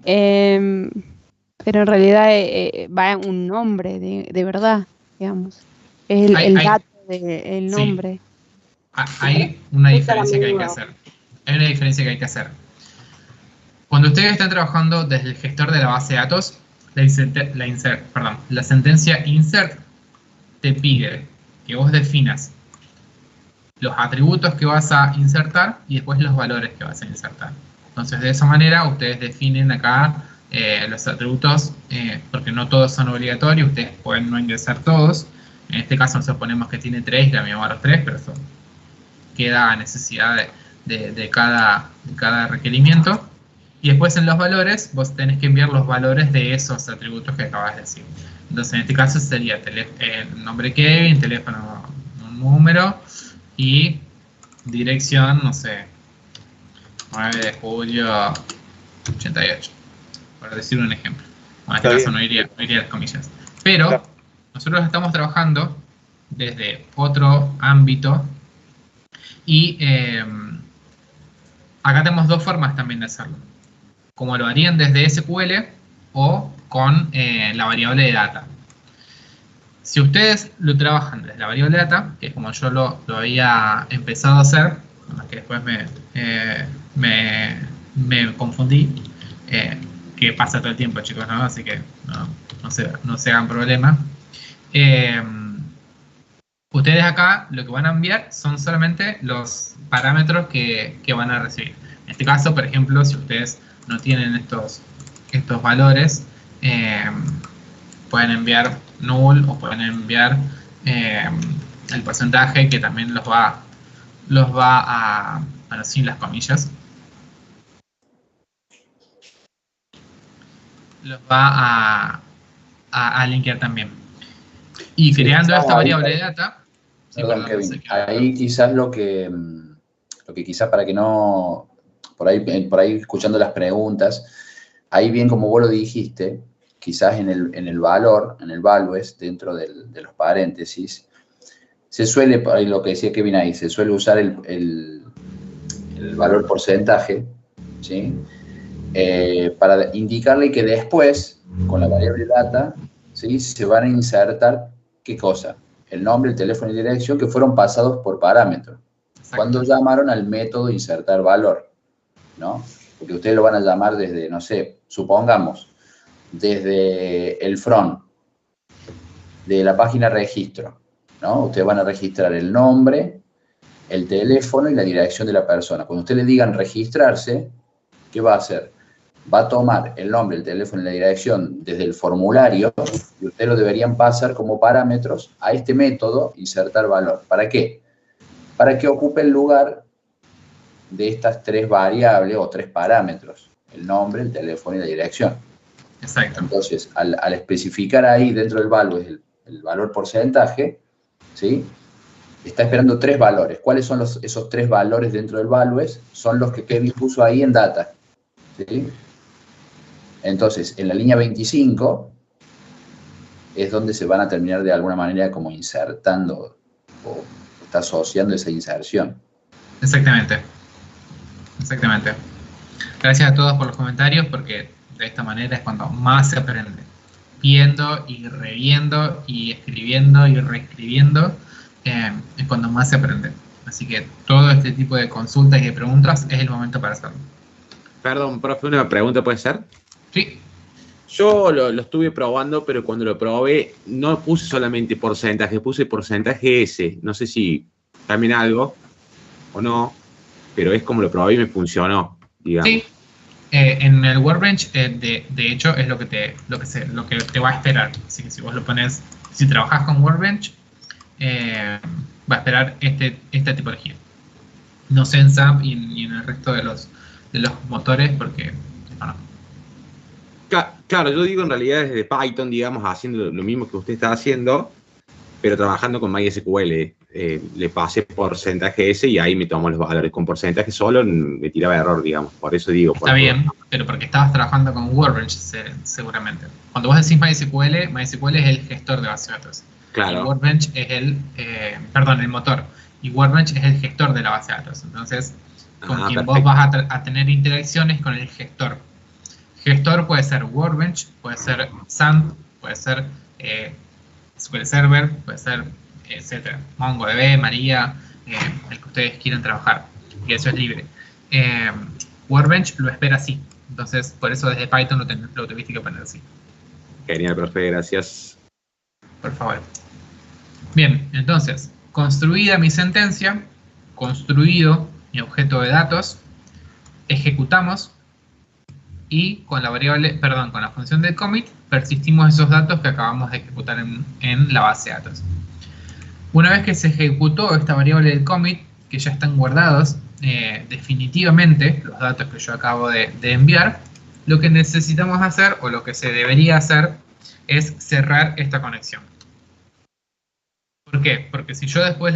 [SPEAKER 7] pero en realidad va un nombre de verdad, digamos. Es el dato del nombre.
[SPEAKER 3] Hay una diferencia que hay que hacer. Hay una diferencia que hay que hacer. Cuando ustedes están trabajando desde el gestor de la base de datos, la sentencia insert te pide que vos definas los atributos que vas a insertar y después los valores que vas a insertar. Entonces, de esa manera, ustedes definen acá los atributos, porque no todos son obligatorios, ustedes pueden no ingresar todos. En este caso, nosotros ponemos que tiene 3 y la misma los 3, pero eso queda a necesidad de cada requerimiento. Y después en los valores, vos tenés que enviar los valores de esos atributos que acabas de decir. Entonces, en este caso sería el nombre Kevin, teléfono, un número y dirección, no sé, 9 de julio 88, por decir un ejemplo. En este caso no iría las comillas. Pero nosotros estamos trabajando desde otro ámbito y acá tenemos dos formas también de hacerlo. Como lo harían desde SQL o con la variable de data. Si ustedes lo trabajan desde la variable de data, que es como yo lo había empezado a hacer, que después me confundí, que pasa todo el tiempo, chicos, ¿no? Así que no se hagan problema. Ustedes acá lo que van a enviar son solamente los parámetros que van a recibir. En este caso, por ejemplo, si ustedes no tienen estos valores, pueden enviar null o pueden enviar el porcentaje que también los va a, bueno, sin las comillas, los va a linkear también. Y creando esta variable de data...
[SPEAKER 2] Perdón, Kevin, ahí quizás lo que quizás para que no... Por ahí escuchando las preguntas, ahí bien como vos lo dijiste, quizás en el valor, en el values, dentro de los paréntesis, se suele, por ahí lo que decía Kevin ahí, se suele usar el valor porcentaje, ¿sí? Para indicarle que después, con la variable data, ¿sí? Se van a insertar, ¿qué cosa? El nombre, el teléfono y dirección que fueron pasados por parámetro. Cuando llamaron al método insertar valor, ¿no? Porque ustedes lo van a llamar desde, no sé, supongamos, desde el front de la página registro, ¿no? Ustedes van a registrar el nombre, el teléfono y la dirección de la persona. Cuando ustedes le digan registrarse, ¿qué va a hacer? Va a tomar el nombre, el teléfono y la dirección desde el formulario y ustedes lo deberían pasar como parámetros a este método insertar valor. ¿Para qué? Para que ocupe el lugar de estas 3 variables o 3 parámetros, el nombre, el teléfono y la dirección.
[SPEAKER 3] Exacto.
[SPEAKER 2] Entonces, al especificar ahí dentro del value el valor porcentaje, ¿sí? Está esperando 3 valores. ¿Cuáles son esos 3 valores dentro del values? Son los que Kevin puso ahí en data, ¿sí? Entonces, en la línea 25 es donde se van a terminar de alguna manera como insertando o está asociando esa inserción.
[SPEAKER 3] Exactamente. Exactamente. Gracias a todos por los comentarios, porque de esta manera es cuando más se aprende. Viendo y reviendo y escribiendo y reescribiendo, es cuando más se aprende. Así que todo este tipo de consultas y de preguntas es el momento para hacerlo.
[SPEAKER 17] Perdón, profe, una pregunta, ¿puede ser?
[SPEAKER 3] Sí.
[SPEAKER 17] Yo lo estuve probando, pero cuando lo probé no puse solamente porcentaje, puse porcentaje S. No sé si también algo o no, pero es como lo probé y me funcionó, digamos.
[SPEAKER 3] Sí. En el Workbench, de hecho, es lo que te va a esperar. Así que si vos lo pones, si trabajás con Workbench, va a esperar esta tipología. No sé en SAP y en el resto de los motores, porque no.
[SPEAKER 17] Claro, yo digo en realidad desde Python, digamos, haciendo lo mismo que usted está haciendo, pero trabajando con MySQL. Le pasé porcentaje S y ahí me tomó los valores. Con porcentaje solo me tiraba error, digamos. Por eso digo.
[SPEAKER 3] Está bien, pero porque estabas trabajando con Workbench seguramente. Cuando vos decís MySQL es el gestor de base de datos.
[SPEAKER 17] Claro.
[SPEAKER 3] Y Workbench es el motor. Y Workbench es el gestor de la base de datos. Entonces, con quien
[SPEAKER 17] perfecto.
[SPEAKER 3] vos vas a tener interacciones con el gestor. Gestor puede ser Workbench, puede ser SAMP, puede ser SQL Server, puede ser etcétera, MongoDB, María, el que ustedes quieran trabajar, y eso es libre. Workbench lo espera así, entonces por eso desde Python lo tuviste que poner así.
[SPEAKER 17] Genial, profe, gracias.
[SPEAKER 3] Por favor. Bien, entonces, construida mi sentencia, construido mi objeto de datos, ejecutamos y con la función de commit persistimos esos datos que acabamos de ejecutar en la base de datos. Una vez que se ejecutó esta variable del commit, que ya están guardados definitivamente los datos que yo acabo de enviar, lo que necesitamos hacer, o lo que se debería hacer, es cerrar esta conexión. ¿Por qué? Porque si yo después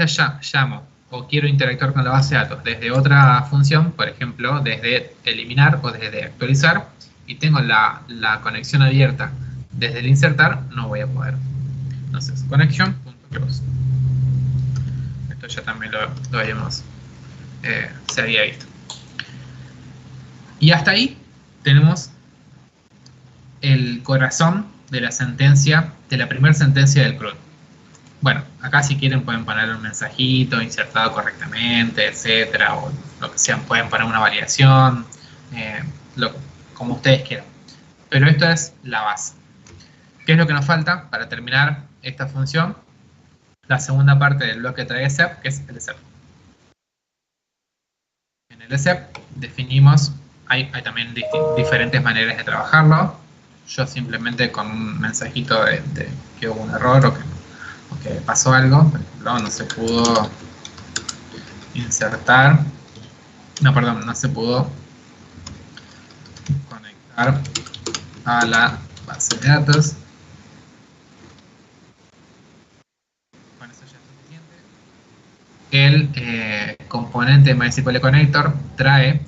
[SPEAKER 3] llamo o quiero interactuar con la base de datos desde otra función, por ejemplo, desde eliminar o desde actualizar, y tengo la conexión abierta desde el insertar, no voy a poder. Entonces, connection.close. Esto ya también lo habíamos, se había visto. Y hasta ahí tenemos el corazón de la sentencia, de la primera sentencia del CRUD. Bueno, acá si quieren pueden poner un mensajito insertado correctamente, etcétera, o lo que sea, pueden poner una variación, como ustedes quieran. Pero esto es la base. ¿Qué es lo que nos falta para terminar esta función? La segunda parte del bloque trae except, que es el except. En el except definimos, hay también diferentes maneras de trabajarlo. Yo simplemente con un mensajito de que hubo un error o que pasó algo, por ejemplo, no se pudo insertar, no se pudo conectar a la base de datos. Con eso ya es suficiente. El componente MySQL Connector trae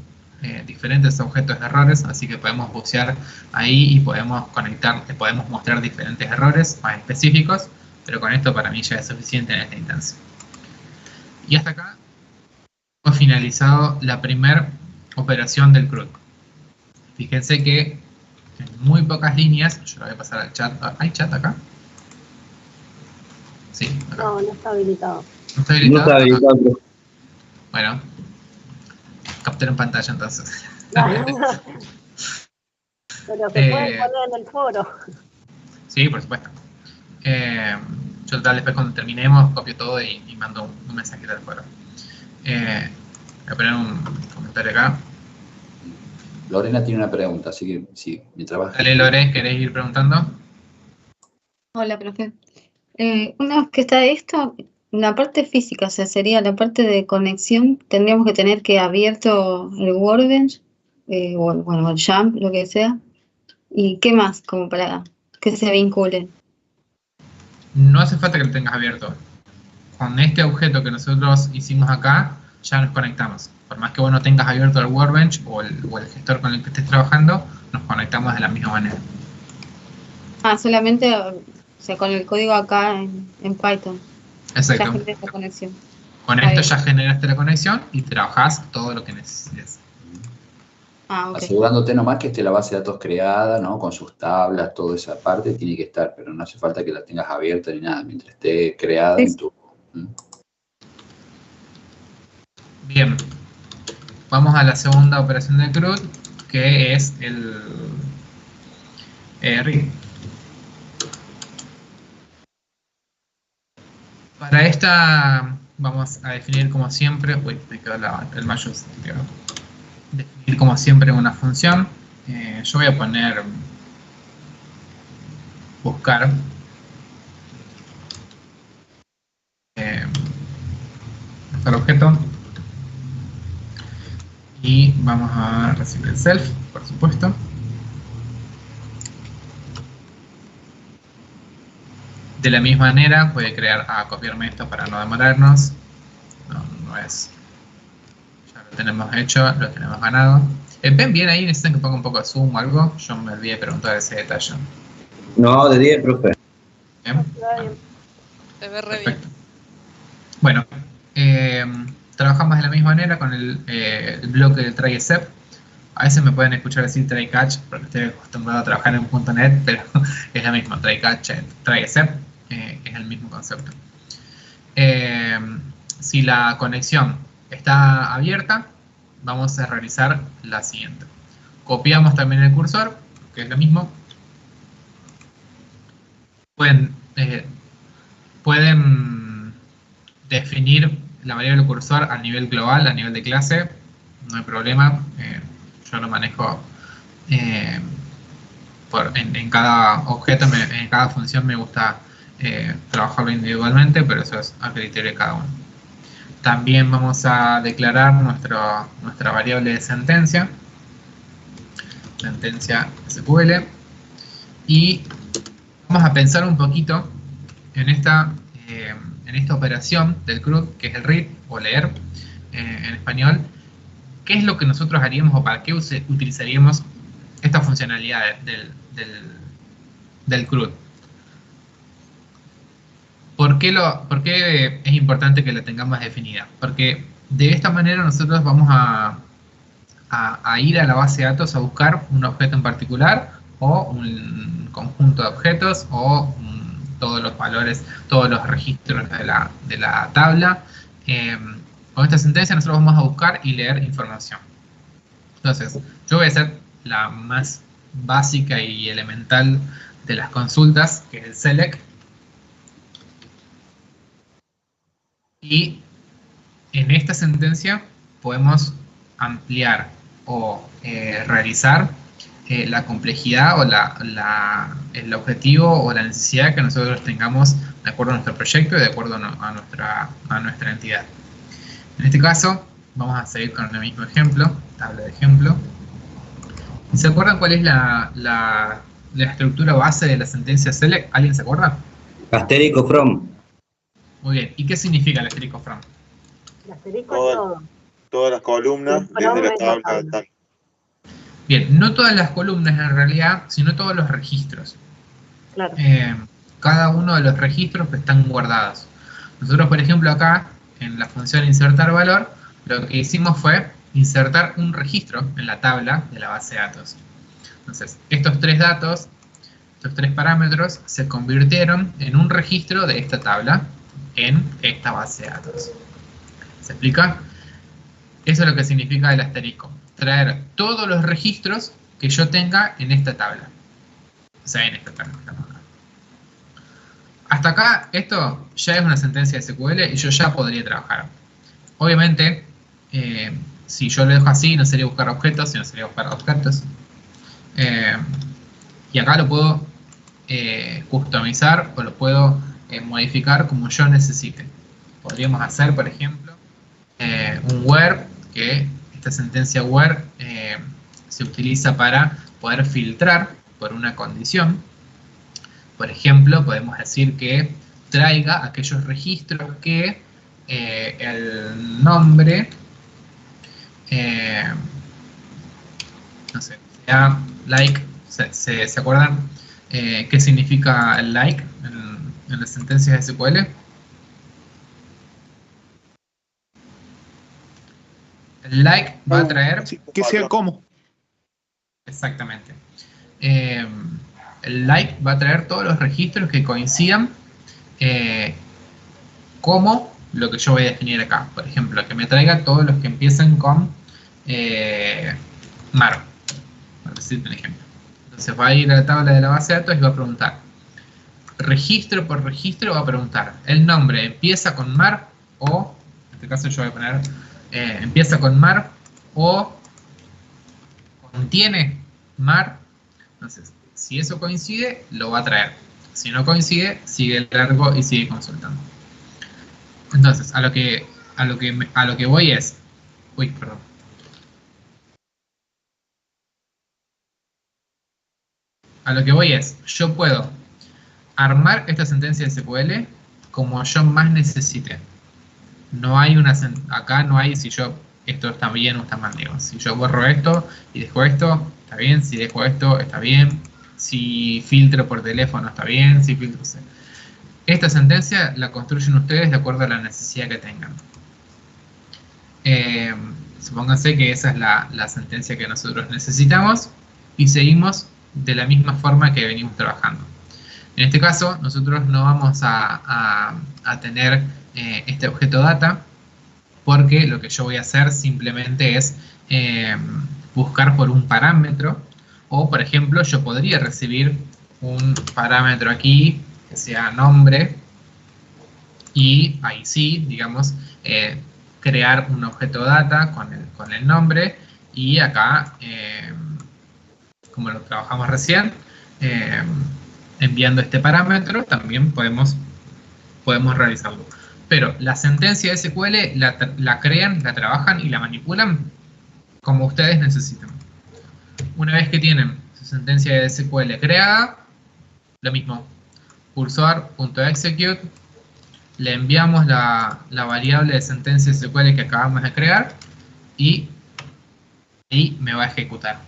[SPEAKER 3] diferentes objetos de errores, así que podemos bucear ahí y podemos conectar, podemos mostrar diferentes errores más específicos, pero con esto para mí ya es suficiente en esta instancia. Y hasta acá hemos finalizado la primera operación del CRUD. Fíjense que en muy pocas líneas, yo lo voy a pasar al chat. ¿Hay chat acá? Sí, acá.
[SPEAKER 1] No está habilitado.
[SPEAKER 3] ¿No está habilitado?
[SPEAKER 5] No está habilitado.
[SPEAKER 3] Bueno, captura en pantalla entonces.
[SPEAKER 1] Pero se puede poner en el foro.
[SPEAKER 3] Sí, por supuesto. Yo tal después cuando terminemos copio todo y mando un mensajito al foro. Voy a poner un comentario acá.
[SPEAKER 2] Lorena tiene una pregunta, así que sí, mi trabajo.
[SPEAKER 3] Dale, Lore, ¿querés ir preguntando?
[SPEAKER 18] Hola, profe. Una vez que está esto, la parte física, o sea, sería la parte de conexión, tendríamos que tener que abierto el Workbench, o el Jump, lo que sea. ¿Y qué más? Como para que se vinculen.
[SPEAKER 3] No hace falta que lo tengas abierto. Con este objeto que nosotros hicimos acá, ya nos conectamos. Por más que vos no tengas abierto el Workbench o el gestor con el que estés trabajando, nos conectamos de la misma manera.
[SPEAKER 18] Solamente, o sea, con el código acá en Python.
[SPEAKER 3] Exacto.
[SPEAKER 18] Ya generé esta conexión.
[SPEAKER 3] Con esto ya generaste la conexión y trabajás todo lo que necesites.
[SPEAKER 18] Okay.
[SPEAKER 2] Asegurándote nomás que esté la base de datos creada, ¿no? Con sus tablas, toda esa parte tiene que estar, pero no hace falta que la tengas abierta ni nada, mientras esté creada en tu...
[SPEAKER 3] Bien, vamos a la segunda operación de CRUD, que es el read. Para esta vamos a definir como siempre, uy, me quedó el mayúsculo, definir como siempre una función. Yo voy a poner buscar buscar objeto y vamos a recibir el self, por supuesto. De la misma manera puede copiarme esto para no demorarnos. No es, ya lo tenemos hecho, lo tenemos ganado. ¿Ven bien ahí? ¿Necesitan que ponga un poco de zoom o algo? Yo me olvidé de preguntar ese detalle.
[SPEAKER 5] No, de 10, profe.
[SPEAKER 3] ¿Bien?
[SPEAKER 4] Se ve re bien.
[SPEAKER 3] Bueno, trabajamos de la misma manera con el bloque del try except. A veces me pueden escuchar decir try catch porque estoy acostumbrado a trabajar en .NET, pero es lo mismo, try catch, try except, es el mismo concepto. Si la conexión está abierta, vamos a realizar la siguiente. Copiamos también el cursor, que es lo mismo. Pueden definir la variable cursor a nivel global, a nivel de clase, no hay problema. Yo lo manejo en cada objeto, en cada función me gusta trabajarlo individualmente, pero eso es a criterio de cada uno. También vamos a declarar nuestra variable de sentencia SQL, y vamos a pensar un poquito en esta operación del CRUD, que es el read o leer en español. ¿Qué es lo que nosotros haríamos o para qué utilizaríamos esta funcionalidad del CRUD? ¿Por qué es importante que la tengamos definida? Porque de esta manera nosotros vamos a ir a la base de datos a buscar un objeto en particular o un conjunto de objetos o todos los valores, todos los registros de la tabla. Con esta sentencia nosotros vamos a buscar y leer información. Entonces, yo voy a hacer la más básica y elemental de las consultas, que es el select. Y en esta sentencia podemos ampliar o realizar la complejidad o el objetivo o la necesidad que nosotros tengamos de acuerdo a nuestro proyecto y de acuerdo a nuestra entidad. En este caso, vamos a seguir con el mismo ejemplo, tabla de ejemplo. ¿Se acuerdan cuál es la estructura base de la sentencia select? ¿Alguien se acuerda?
[SPEAKER 5] Asterisk from.
[SPEAKER 3] Muy bien. ¿Y qué significa el asterisk from?
[SPEAKER 1] El asterisco es todo.
[SPEAKER 16] Todas las columnas desde la tabla tal.
[SPEAKER 3] Bien, no todas las columnas en realidad, sino todos los registros.
[SPEAKER 1] Claro.
[SPEAKER 3] Cada uno de los registros están guardados. Nosotros, por ejemplo, acá, en la función insertar valor, lo que hicimos fue insertar un registro en la tabla de la base de datos. Entonces, estos tres datos, estos tres parámetros, se convirtieron en un registro de esta tabla en esta base de datos. ¿Se explica? Eso es lo que significa el asterisco. Traer todos los registros que yo tenga en esta tabla. O sea, en esta tabla. Hasta acá, esto ya es una sentencia de SQL y yo ya podría trabajar. Obviamente, si yo lo dejo así, no sería buscar objetos, sino sería buscar objetos. Y acá lo puedo customizar o lo puedo modificar como yo necesite. Podríamos hacer, por ejemplo, un where, que esta sentencia where se utiliza para poder filtrar por una condición. Por ejemplo, podemos decir que traiga aquellos registros que el nombre, no sé, sea like. ¿Se acuerdan qué significa el like en las sentencias de SQL? El like va a traer...
[SPEAKER 14] Que sea como.
[SPEAKER 3] Exactamente. El like va a traer todos los registros que coincidan como lo que yo voy a definir acá. Por ejemplo, que me traiga todos los que empiecen con mar, por decirte un ejemplo. Entonces va a ir a la tabla de la base de datos y va a preguntar, registro por registro va a preguntar, ¿el nombre empieza con mar o, en este caso yo voy a poner, empieza con mar o contiene mar? Entonces, si eso coincide, lo va a traer. Si no coincide, sigue largo y sigue consultando. Entonces, a lo que voy es... Uy, perdón. A lo que voy es, yo puedo armar esta sentencia SQL como yo más necesite. No hay acá no hay si yo esto está bien o está mal, digo. Si yo borro esto y dejo esto, está bien. Si dejo esto, está bien. Si filtro por teléfono, está bien. Si filtro... Esta sentencia la construyen ustedes de acuerdo a la necesidad que tengan. Supónganse que esa es la sentencia que nosotros necesitamos y seguimos de la misma forma que venimos trabajando. En este caso, nosotros no vamos a tener este objeto data, porque lo que yo voy a hacer simplemente es buscar por un parámetro, o por ejemplo, yo podría recibir un parámetro aquí, que sea nombre, y ahí sí, digamos, crear un objeto data con el nombre, y acá, como lo trabajamos recién, enviando este parámetro, también podemos realizarlo. Pero la sentencia SQL la crean, la trabajan y la manipulan como ustedes necesitan. Una vez que tienen su sentencia de SQL creada, lo mismo, cursor.execute, le enviamos la variable de sentencia SQL que acabamos de crear y me va a ejecutar.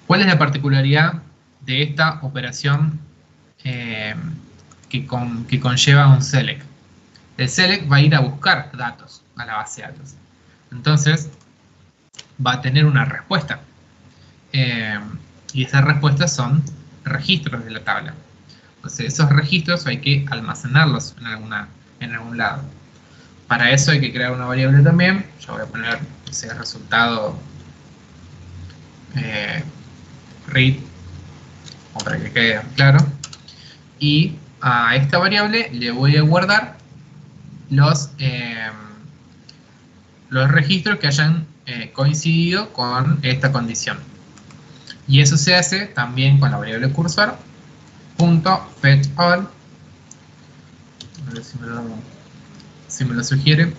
[SPEAKER 3] ¿Cuál es la particularidad de esta operación que conlleva un select? El select va a ir a buscar datos a la base de datos. Entonces, va a tener una respuesta. Y esas respuestas son registros de la tabla. Entonces, esos registros hay que almacenarlos en algún lado. Para eso hay que crear una variable también. Yo voy a poner ese resultado read, como para que quede claro. Y a esta variable le voy a guardar los registros que hayan coincidido con esta condición. Y eso se hace también con la variable cursor .fetchAll. A ver si me lo sugiere.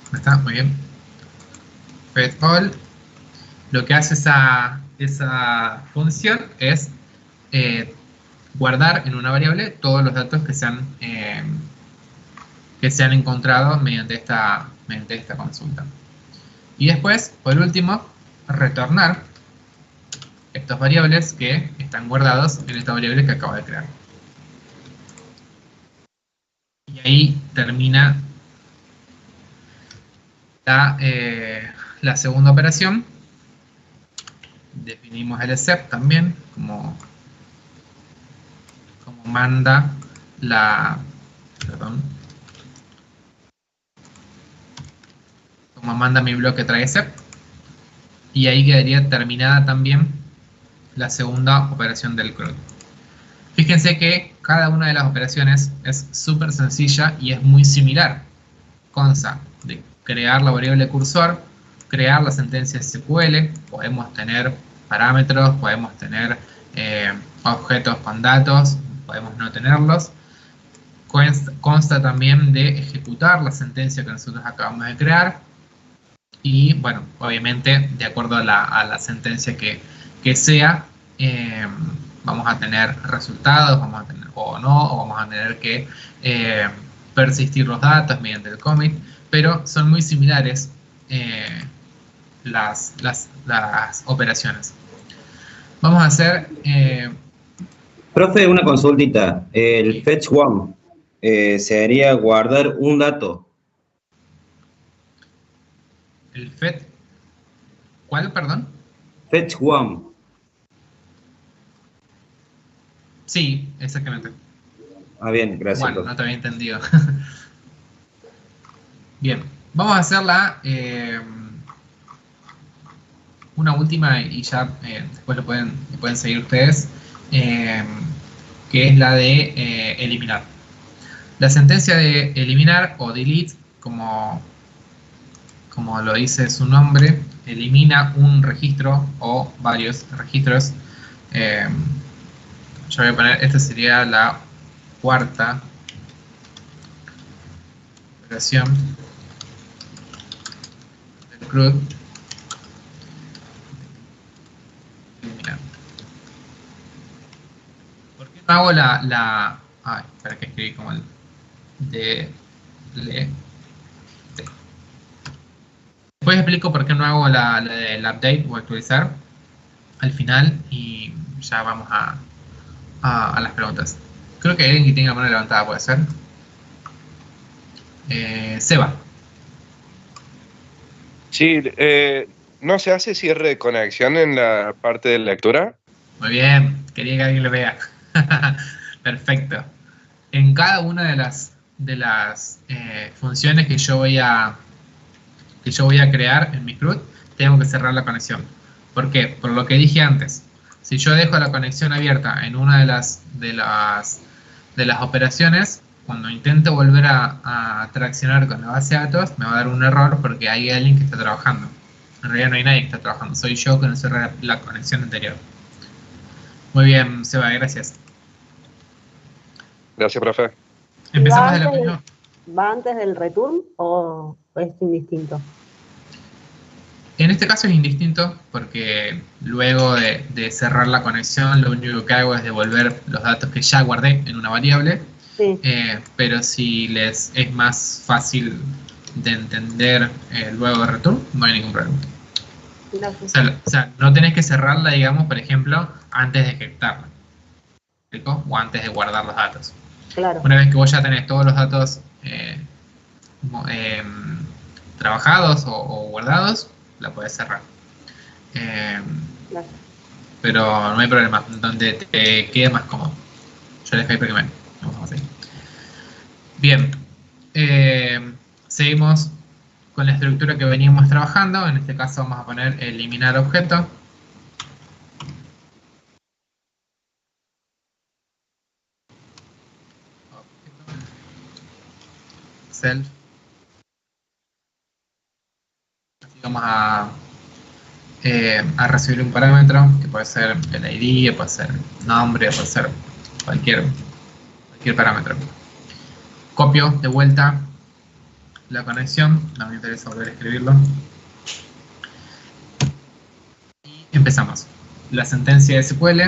[SPEAKER 3] ¿Dónde está? Muy bien. FetchAll. Lo que hace esa función es guardar en una variable todos los datos que se han encontrado mediante esta consulta. Y después, por último, retornar estas variables que están guardados en esta variable que acabo de crear. Y ahí termina la segunda operación. Definimos el except también como manda como manda mi bloque try except, y ahí quedaría terminada también la segunda operación del CRUD. Fíjense que cada una de las operaciones es súper sencilla y es muy similar. Consta de crear la variable cursor, crear la sentencia SQL, podemos tener parámetros, podemos tener objetos con datos, podemos no tenerlos. Consta también de ejecutar la sentencia que nosotros acabamos de crear. Y bueno, obviamente, de acuerdo a la sentencia que sea, vamos a tener resultados, vamos a tener o no, o vamos a tener que persistir los datos mediante el commit, pero son muy similares las operaciones. Vamos a hacer...
[SPEAKER 5] Profe, una consultita. El fetch one sería guardar un dato.
[SPEAKER 3] El fetch... ¿Cuál, perdón?
[SPEAKER 5] Fetch one.
[SPEAKER 3] Sí, exactamente.
[SPEAKER 5] Bien, gracias.
[SPEAKER 3] Bueno,
[SPEAKER 5] profe.
[SPEAKER 3] no te había entendido. Bien, vamos a hacerla una última y ya después lo pueden seguir ustedes, que es la de eliminar. La sentencia de eliminar o delete, como lo dice su nombre, elimina un registro o varios registros. Yo voy a poner, esta sería la cuarta operación del CRUD. Eliminar. ¿Por qué no hago ay, espera que escribí como el delete? Después explico por qué no hago el update o actualizar al final y ya vamos a las preguntas. Creo que hay alguien que tenga la mano levantada, puede ser. Seba.
[SPEAKER 19] Sí, ¿no se hace cierre de conexión en la parte de lectura?
[SPEAKER 3] Muy bien, quería que alguien lo vea. Perfecto. En cada una de las funciones que yo voy a crear en mi CRUD, tengo que cerrar la conexión. ¿Por qué? Por lo que dije antes. Si yo dejo la conexión abierta en una de las operaciones, cuando intento volver a traccionar con la base de datos, me va a dar un error porque hay alguien que está trabajando. En realidad no hay nadie que está trabajando, soy yo que no cerré la conexión anterior. Muy bien, Seba, gracias.
[SPEAKER 19] Gracias, profe.
[SPEAKER 3] Empezamos de la primera.
[SPEAKER 1] ¿Va antes del return o es indistinto?
[SPEAKER 3] En este caso es indistinto porque luego de cerrar la conexión, lo único que hago es devolver los datos que ya guardé en una variable. Sí. Pero si les es más fácil de entender luego de return, no hay ningún problema. O sea, no tenés que cerrarla, digamos, por ejemplo, antes de ejecutarla. ¿Explico? O antes de guardar los datos.
[SPEAKER 1] Claro.
[SPEAKER 3] Una vez que vos ya tenés todos los datos trabajados o guardados, la puedes cerrar. Pero no hay problema, donde te quede más cómodo. Yo les dejé primero. Vamos a seguir. Bien. Seguimos con la estructura que veníamos trabajando. En este caso vamos a poner eliminar objeto. Self. Así vamos a recibir un parámetro que puede ser el ID, puede ser nombre, puede ser cualquier parámetro. Copio de vuelta la conexión, no me interesa volver a escribirlo. Y empezamos. La sentencia de SQL.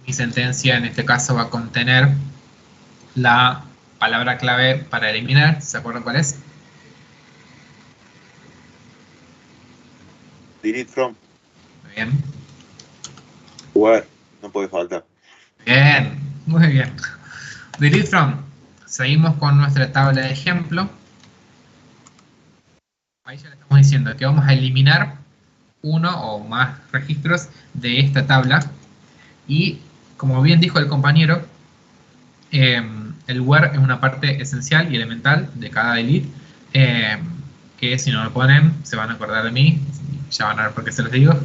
[SPEAKER 3] Mi sentencia en este caso va a contener la palabra clave para eliminar. ¿Se acuerdan cuál es?
[SPEAKER 16] Delete from.
[SPEAKER 3] Muy bien.
[SPEAKER 16] Where. No puede faltar.
[SPEAKER 3] Bien, muy bien. Delete from. Seguimos con nuestra tabla de ejemplo. Ahí ya le estamos diciendo que vamos a eliminar uno o más registros de esta tabla. Y como bien dijo el compañero, el where es una parte esencial y elemental de cada delete, que si no lo ponen se van a acordar de mí, ya van a ver por qué se los digo.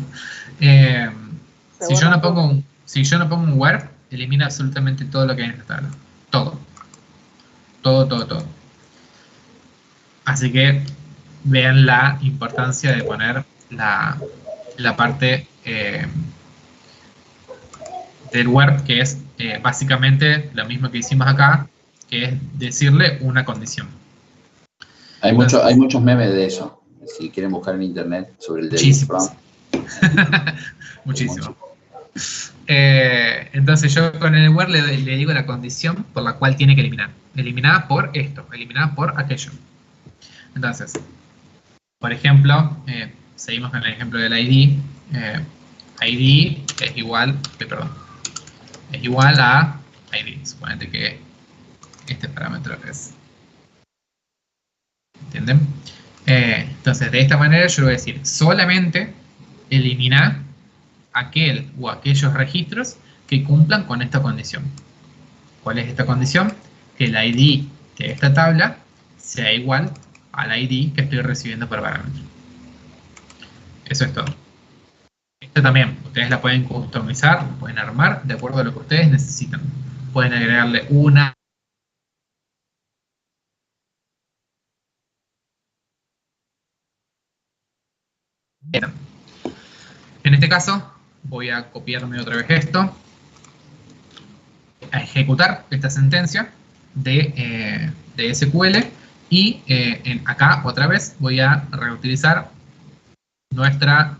[SPEAKER 3] Si yo no pongo un where, elimina absolutamente todo lo que hay en esta tabla. Todo. Todo. Así que vean la importancia de poner la parte del where, que es básicamente lo mismo que hicimos acá, que es decirle una condición.
[SPEAKER 2] Hay muchos memes de eso, si quieren buscar en internet sobre el delete from.
[SPEAKER 3] Muchísimo. Entonces yo con el where le digo la condición por la cual tiene que eliminar. Eliminada por esto, eliminada por aquello. Entonces, por ejemplo, seguimos con el ejemplo del ID. ID es igual, es igual a ID. Suponete que este parámetro es. ¿Entienden? Entonces, de esta manera yo le voy a decir solamente elimina aquel o aquellos registros que cumplan con esta condición. ¿Cuál es esta condición? Que el ID de esta tabla sea igual al ID que estoy recibiendo por parámetro. Eso es todo. Esto también, ustedes la pueden customizar, la pueden armar de acuerdo a lo que ustedes necesitan. Pueden agregarle una. En este caso, voy a copiarme otra vez esto, a ejecutar esta sentencia de SQL y acá otra vez voy a reutilizar nuestro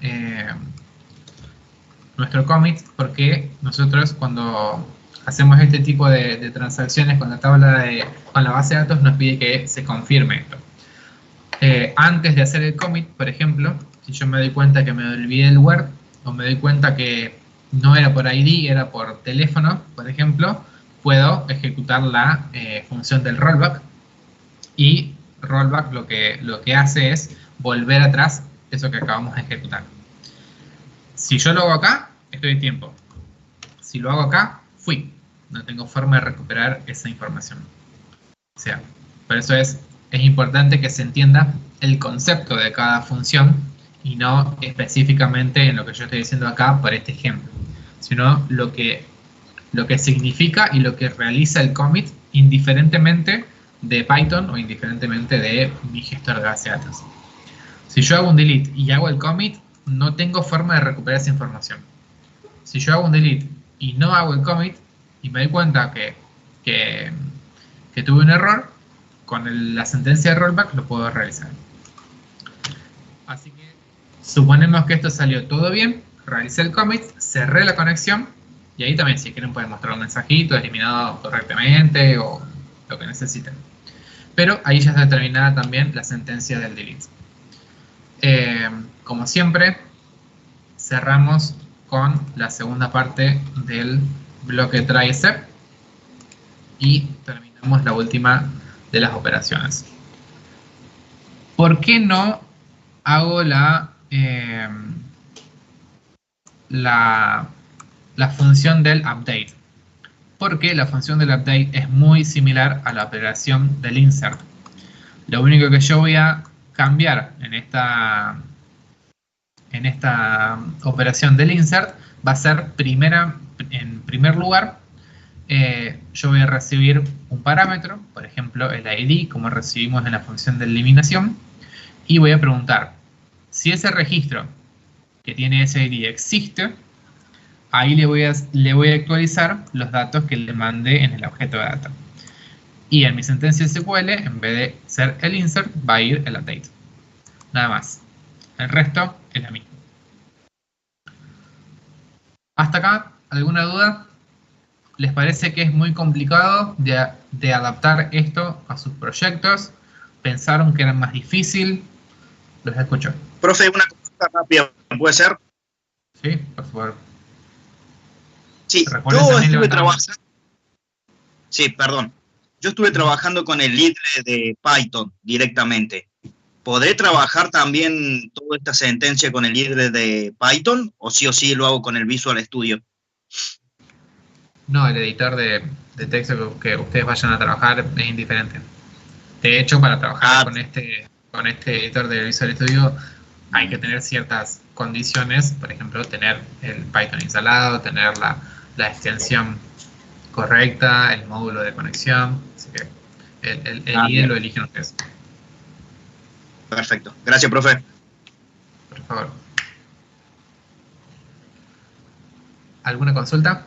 [SPEAKER 3] commit, porque nosotros cuando hacemos este tipo de transacciones con la tabla con la base de datos nos pide que se confirme esto. Antes de hacer el commit, por ejemplo, si yo me doy cuenta que me olvidé el word, o me doy cuenta que no era por ID, era por teléfono, por ejemplo, puedo ejecutar la función del rollback, y rollback lo que hace es volver atrás eso que acabamos de ejecutar. Si yo lo hago acá, estoy de tiempo. Si lo hago acá, fui. No tengo forma de recuperar esa información. O sea, por eso es importante que se entienda el concepto de cada función y no específicamente en lo que yo estoy diciendo acá por este ejemplo, sino lo que significa y lo que realiza el commit indiferentemente de Python o indiferentemente de mi gestor de base de datos. Si yo hago un delete y hago el commit, no tengo forma de recuperar esa información. Si yo hago un delete y no hago el commit y me doy cuenta que tuve un error, con la sentencia de rollback lo puedo realizar. Así que suponemos que esto salió todo bien, realicé el commit, cerré la conexión y ahí también si quieren pueden mostrar un mensajito eliminado correctamente o lo que necesiten. Pero ahí ya está determinada también la sentencia del delete. Como siempre, cerramos con la segunda parte del bloque try except y terminamos la última de las operaciones. ¿Por qué no hago la función del update? Porque la función del update es muy similar a la operación del insert. Lo único que yo voy a cambiar en esta operación del insert va a ser en primer lugar, yo voy a recibir un parámetro, por ejemplo el ID, como recibimos en la función de eliminación, y voy a preguntar si ese registro que tiene ese ID existe. Ahí le voy a actualizar los datos que le mandé en el objeto de data. Y en mi sentencia SQL, en vez de ser el insert, va a ir el update. Nada más. El resto es la misma. ¿Hasta acá alguna duda? ¿Les parece que es muy complicado de adaptar esto a sus proyectos? ¿Pensaron que era más difícil? Los escucho.
[SPEAKER 20] Profe, una consulta rápida, ¿puede ser?
[SPEAKER 3] Sí, por favor.
[SPEAKER 20] Sí, yo estuve trabajando. Sí, perdón. Yo estuve trabajando con el libre de Python directamente. ¿Podré trabajar también toda esta sentencia con el libre de Python o sí lo hago con el Visual Studio?
[SPEAKER 3] No, el editor de texto que ustedes vayan a trabajar es indiferente. De hecho, para trabajar con este editor de Visual Studio hay que tener ciertas condiciones, por ejemplo, tener el Python instalado, tener la extensión correcta, el módulo de conexión, así que el IDE lo eligen ustedes.
[SPEAKER 20] Perfecto. Gracias, profe.
[SPEAKER 3] Por favor. ¿Alguna consulta?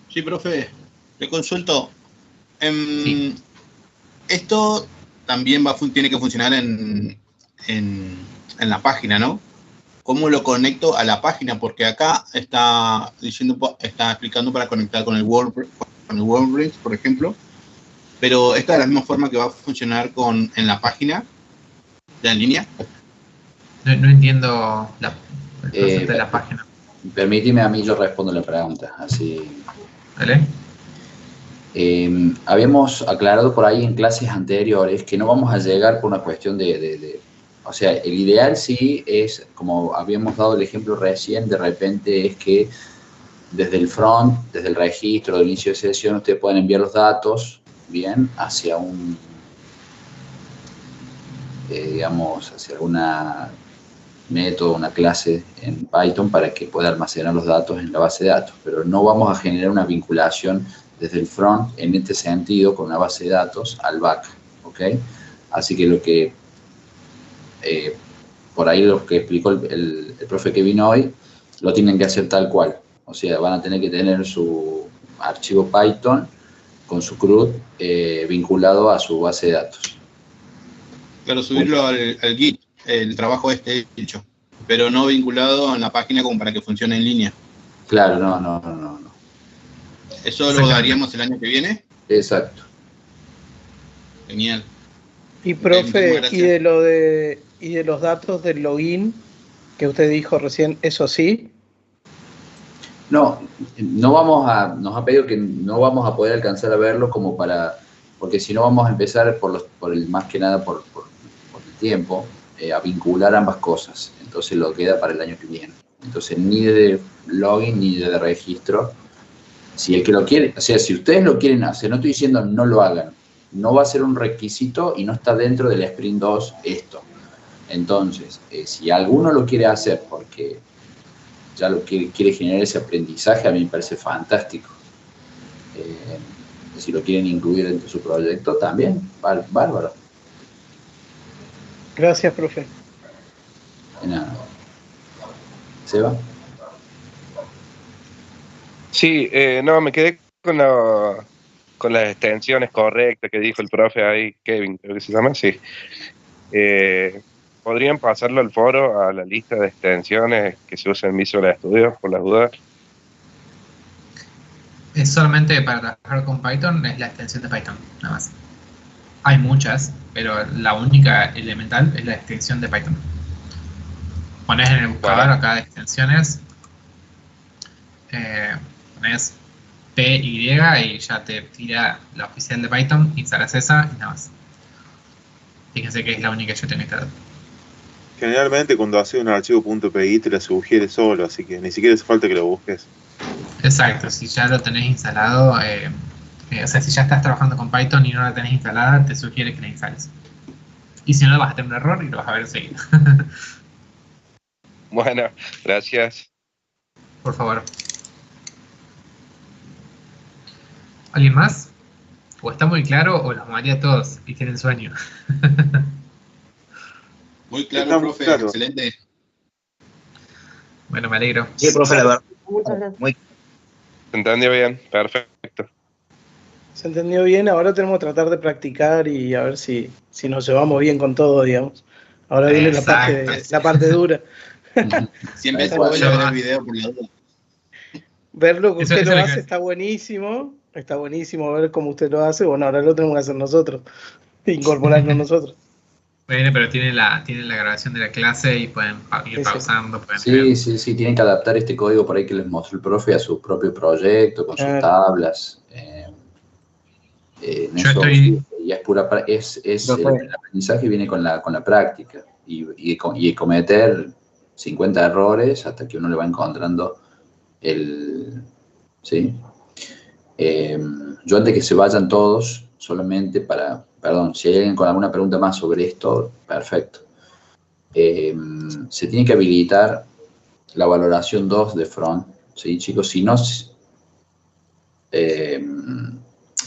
[SPEAKER 11] Sí, profe. Le consulto. Sí. Esto también tiene que funcionar en la página, ¿no? ¿Cómo lo conecto a la página? Porque acá está explicando para conectar con el WordPress, por ejemplo. Pero esta es la misma forma que va a funcionar en la página, ya en línea.
[SPEAKER 3] No entiendo el concepto de la página.
[SPEAKER 2] Permíteme a mí, yo respondo la pregunta. Así.
[SPEAKER 3] ¿Vale?
[SPEAKER 2] Habíamos aclarado por ahí en clases anteriores que no vamos a llegar por una cuestión de O sea, el ideal sí es, como habíamos dado el ejemplo recién, de repente es que desde el front, desde el registro, del inicio de sesión, ustedes pueden enviar los datos, bien, hacia un, digamos, hacia alguna método, una clase en Python para que pueda almacenar los datos en la base de datos, pero no vamos a generar una vinculación desde el front en este sentido con una base de datos al back, ¿ok? Así que lo que, por ahí lo que explicó el profe que vino hoy, lo tienen que hacer tal cual, o sea, van a tener que tener su archivo Python con su CRUD vinculado a su base de datos.
[SPEAKER 11] Claro, subirlo al Git, el trabajo hecho, pero no vinculado a la página como para que funcione en línea.
[SPEAKER 2] Claro, no.
[SPEAKER 11] ¿Eso lo daríamos el año que viene?
[SPEAKER 2] Exacto.
[SPEAKER 11] Genial.
[SPEAKER 21] Y profe, y de los datos del login que usted dijo recién, ¿eso sí?
[SPEAKER 2] No nos ha pedido que no vamos a poder alcanzar a verlo como para, porque si no vamos a empezar más que nada por el tiempo, a vincular ambas cosas. Entonces lo queda para el año que viene. Entonces ni de login ni de registro. Si el que lo quiere, o sea, si ustedes lo quieren hacer, no estoy diciendo no lo hagan, no va a ser un requisito y no está dentro del Sprint 2 esto. Entonces, si alguno lo quiere hacer porque ya lo quiere generar ese aprendizaje, a mí me parece fantástico. Si lo quieren incluir dentro de su proyecto, también, bárbaro.
[SPEAKER 21] Gracias, profe.
[SPEAKER 2] De nada. ¿Seba?
[SPEAKER 19] Sí, no, me quedé con las extensiones correctas que dijo el profe ahí, Kevin, creo que se llama, sí. ¿Podrían pasarlo al foro, a la lista de extensiones que se usa en Visual Studio, por las dudas?
[SPEAKER 3] Es solamente para trabajar con Python, es la extensión de Python, nada más. Hay muchas, pero la única elemental es la extensión de Python. Pones en el buscador acá de extensiones, pones PY y ya te tira la oficial de Python, instalas esa y nada más. Fíjense que es la única que yo tengo instalada.
[SPEAKER 16] Generalmente cuando haces un archivo .py te la sugiere solo, así que ni siquiera hace falta que lo busques.
[SPEAKER 3] Exacto, si ya lo tenés instalado, o sea, si ya estás trabajando con Python y no la tenés instalada, te sugiere que la instales. Y si no, vas a tener un error y lo vas a ver enseguida.
[SPEAKER 19] Bueno, gracias.
[SPEAKER 3] Por favor. ¿Alguien más? O está muy claro o los mareé a todos y tienen sueño.
[SPEAKER 11] Muy claro, profe, claro. Excelente.
[SPEAKER 3] Bueno, me alegro.
[SPEAKER 20] Sí, profe, la verdad.
[SPEAKER 1] Muchas gracias.
[SPEAKER 19] Se entendió bien, perfecto.
[SPEAKER 21] Se entendió bien, ahora tenemos que tratar de practicar y a ver si nos llevamos bien con todo, digamos. Ahora viene la parte dura.
[SPEAKER 11] Siempre se puede ver el video por la duda.
[SPEAKER 21] Ver lo que usted lo hace está buenísimo ver cómo usted lo hace. Bueno, ahora lo tenemos que hacer nosotros, incorporarnos nosotros.
[SPEAKER 3] Bueno, pero tienen la grabación de la clase y pueden ir pausando. Pueden
[SPEAKER 2] sí, tienen que adaptar este código por ahí que les mostró el profe a su propio proyecto, con sus tablas.
[SPEAKER 3] Yo estoy...
[SPEAKER 2] Y es pura, el aprendizaje viene con la práctica y cometer 50 errores hasta que uno le va encontrando ¿sí? Yo antes que se vayan todos, solamente si hay alguien con alguna pregunta más sobre esto, perfecto. Se tiene que habilitar la valoración 2 de front, ¿sí, chicos? Si no,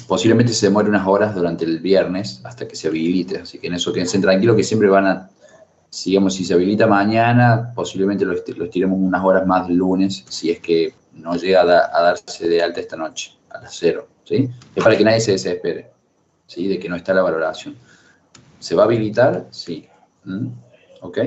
[SPEAKER 2] posiblemente se demore unas horas durante el viernes hasta que se habilite, así que en eso quédense tranquilos que siempre van a, digamos, si se habilita mañana, posiblemente lo estiremos unas horas más el lunes, si es que no llega a darse de alta esta noche, a las 0, ¿sí? Es para que nadie se desespere, ¿sí? De que no está la valoración. ¿Se va a habilitar? Sí. ¿Ok?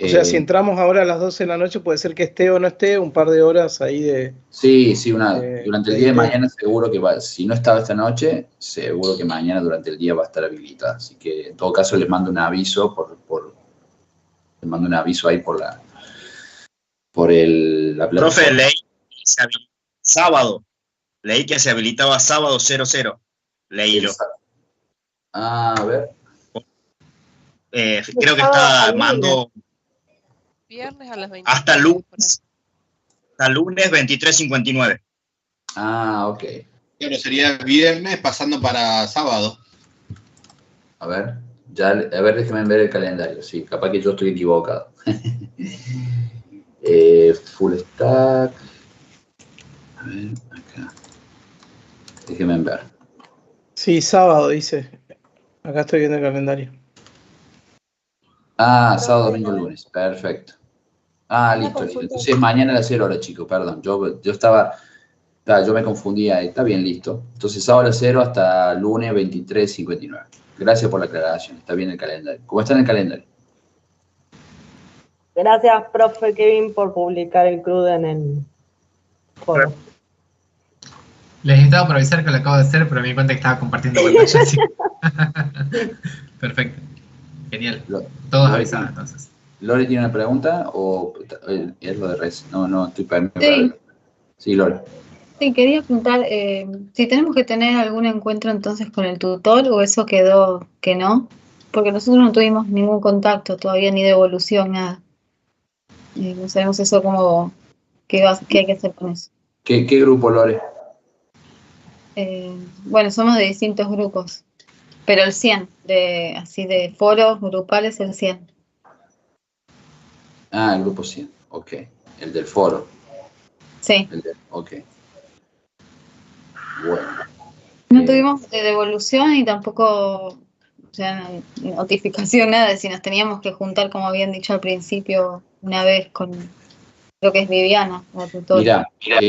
[SPEAKER 21] O sea, si entramos ahora a las 12 de la noche, puede ser que esté o no esté un par de horas ahí de...
[SPEAKER 2] Sí, durante el día de mañana seguro que si no estaba esta noche, seguro que mañana durante el día va a estar habilitada. Así que en todo caso les mando un aviso les mando un aviso ahí por la plataforma.
[SPEAKER 20] Profe, leí que se habilitaba sábado 00. Leílo.
[SPEAKER 2] A ver.
[SPEAKER 20] Creo que mandó
[SPEAKER 4] viernes a las 20.
[SPEAKER 20] hasta lunes 23:59.
[SPEAKER 2] Ah, ok.
[SPEAKER 11] Pero sería viernes pasando para sábado.
[SPEAKER 2] A ver, déjenme ver el calendario. Sí, capaz que yo estoy equivocado. Full stack. A ver, acá. Déjenme ver.
[SPEAKER 21] Sí, sábado dice. Acá estoy viendo el calendario.
[SPEAKER 2] Ah, sábado, domingo, lunes. Perfecto. Ah, listo. Entonces mañana a las 0 horas, chicos, perdón. Yo me confundía. Está bien, listo. Entonces sábado a las 0 hasta lunes 23:59. Gracias por la aclaración. Está bien el calendario. ¿Cómo está en el calendario?
[SPEAKER 1] Gracias, profe Kevin, por publicar el CRUD en el foro.
[SPEAKER 3] Les estaba por avisar que lo acabo de hacer, pero me di cuenta que estaba compartiendo pantalla. Así. Perfecto. Genial. Todos avisados entonces.
[SPEAKER 2] ¿Lore tiene una pregunta o es lo de res? No, estoy para...
[SPEAKER 18] Sí.
[SPEAKER 2] Sí, Lore.
[SPEAKER 18] Sí, quería preguntar si tenemos que tener algún encuentro entonces con el tutor o eso quedó que no, porque nosotros no tuvimos ningún contacto todavía ni de evolución, nada. No sabemos eso como qué hay que hacer con eso.
[SPEAKER 2] ¿Qué grupo, Lore?
[SPEAKER 18] Bueno, somos de distintos grupos, pero el 100, así de foros grupales, el 100.
[SPEAKER 2] Ah, el grupo 100, ok. El del foro.
[SPEAKER 18] Sí.
[SPEAKER 2] Ok. Bueno.
[SPEAKER 18] No tuvimos devolución y tampoco, o sea, notificación, nada de si nos teníamos que juntar, como habían dicho al principio, una vez con lo que es Viviana, la tutora.
[SPEAKER 2] Mira,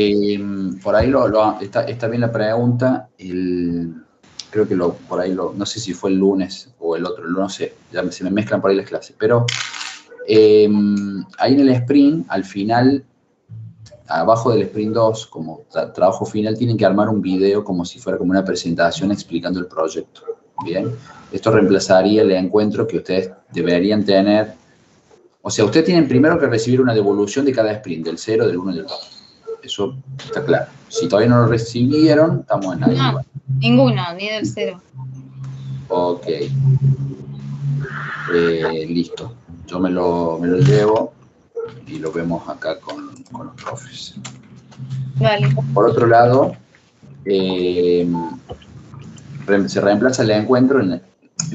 [SPEAKER 2] por ahí está bien la pregunta. Creo que por ahí no sé si fue el lunes o el otro, no sé, ya se me mezclan por ahí las clases, pero ahí en el sprint, al final, abajo del sprint 2, como trabajo final, tienen que armar un video como si fuera como una presentación explicando el proyecto. Bien, esto reemplazaría el encuentro que ustedes deberían tener. O sea, ustedes tienen primero que recibir una devolución de cada sprint, del 0, del 1 y del 2. Eso está claro. Si todavía no lo recibieron, estamos en ahí.
[SPEAKER 18] No, ninguno, ni del 0.
[SPEAKER 2] Ok. Listo. Yo me lo llevo y lo vemos acá con los profes.
[SPEAKER 18] Vale.
[SPEAKER 2] Por otro lado, se reemplaza el encuentro.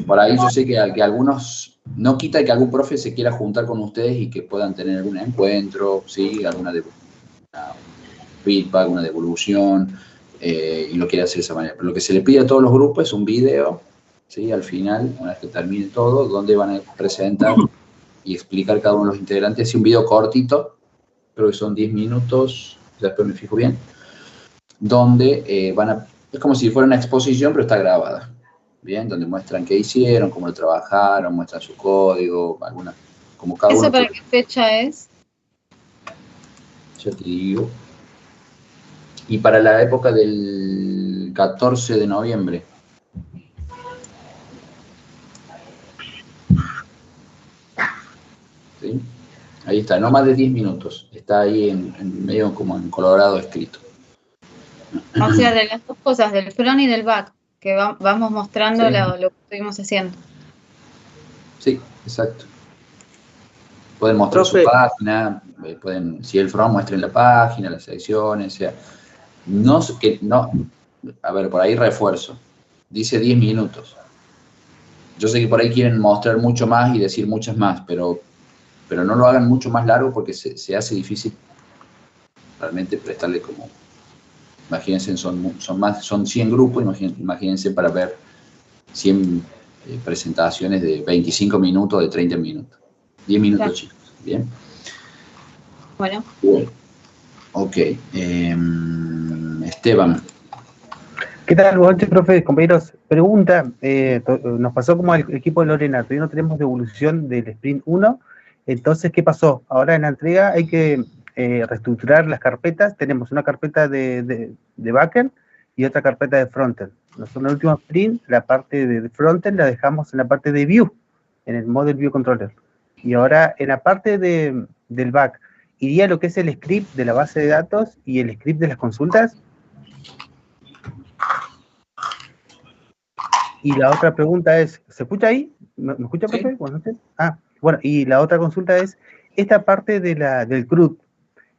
[SPEAKER 2] Por ahí yo sé que algunos... No quita que algún profe se quiera juntar con ustedes y que puedan tener algún encuentro, ¿sí? Alguna feedback, una devolución, y lo quiere hacer de esa manera. Pero lo que se le pide a todos los grupos es un video, ¿sí? Al final, una vez que termine todo, donde van a presentar y explicar cada uno de los integrantes. Un video cortito, creo que son 10 minutos, después me fijo bien, donde es como si fuera una exposición, pero está grabada. Bien, donde muestran qué hicieron, cómo lo trabajaron, muestran su código, como cada uno.
[SPEAKER 18] ¿Eso para qué fecha es?
[SPEAKER 2] Ya te digo. Y para la época del 14 de noviembre. ¿Sí? Ahí está, no más de 10 minutos. Está ahí en medio como en colorado escrito.
[SPEAKER 18] O sea, de las dos cosas, del front y del back, que vamos mostrando
[SPEAKER 2] Sí.
[SPEAKER 18] lo que estuvimos haciendo.
[SPEAKER 2] Sí, exacto. Pueden mostrar su página, si el front muestren la página, las secciones, o sea, a ver, por ahí refuerzo, dice 10 minutos. Yo sé que por ahí quieren mostrar mucho más y decir muchas más, pero no lo hagan mucho más largo porque se hace difícil realmente prestarle como... Imagínense, son 100 grupos, imagínense para ver 100 presentaciones de 25 minutos, de 30 minutos. 10 minutos, claro. Chicos. Bien.
[SPEAKER 18] Bueno.
[SPEAKER 2] Ok. Esteban.
[SPEAKER 6] ¿Qué tal, buenas noches, profe? Compañeros, pregunta. Nos pasó como al equipo de Lorena, todavía no tenemos devolución del sprint 1. Entonces, ¿qué pasó? Ahora en la entrega hay que reestructurar las carpetas. Tenemos una carpeta de backend y otra carpeta de frontend. Nosotros en el último sprint, la parte de frontend la dejamos en la parte de view, en el Model View Controller. Y ahora en la parte del back, iría lo que es el script de la base de datos y el script de las consultas. Y la otra pregunta es, ¿se escucha ahí? ¿Me escucha, profe? Buenas noches. Bueno, y la otra consulta es, esta parte del CRUD,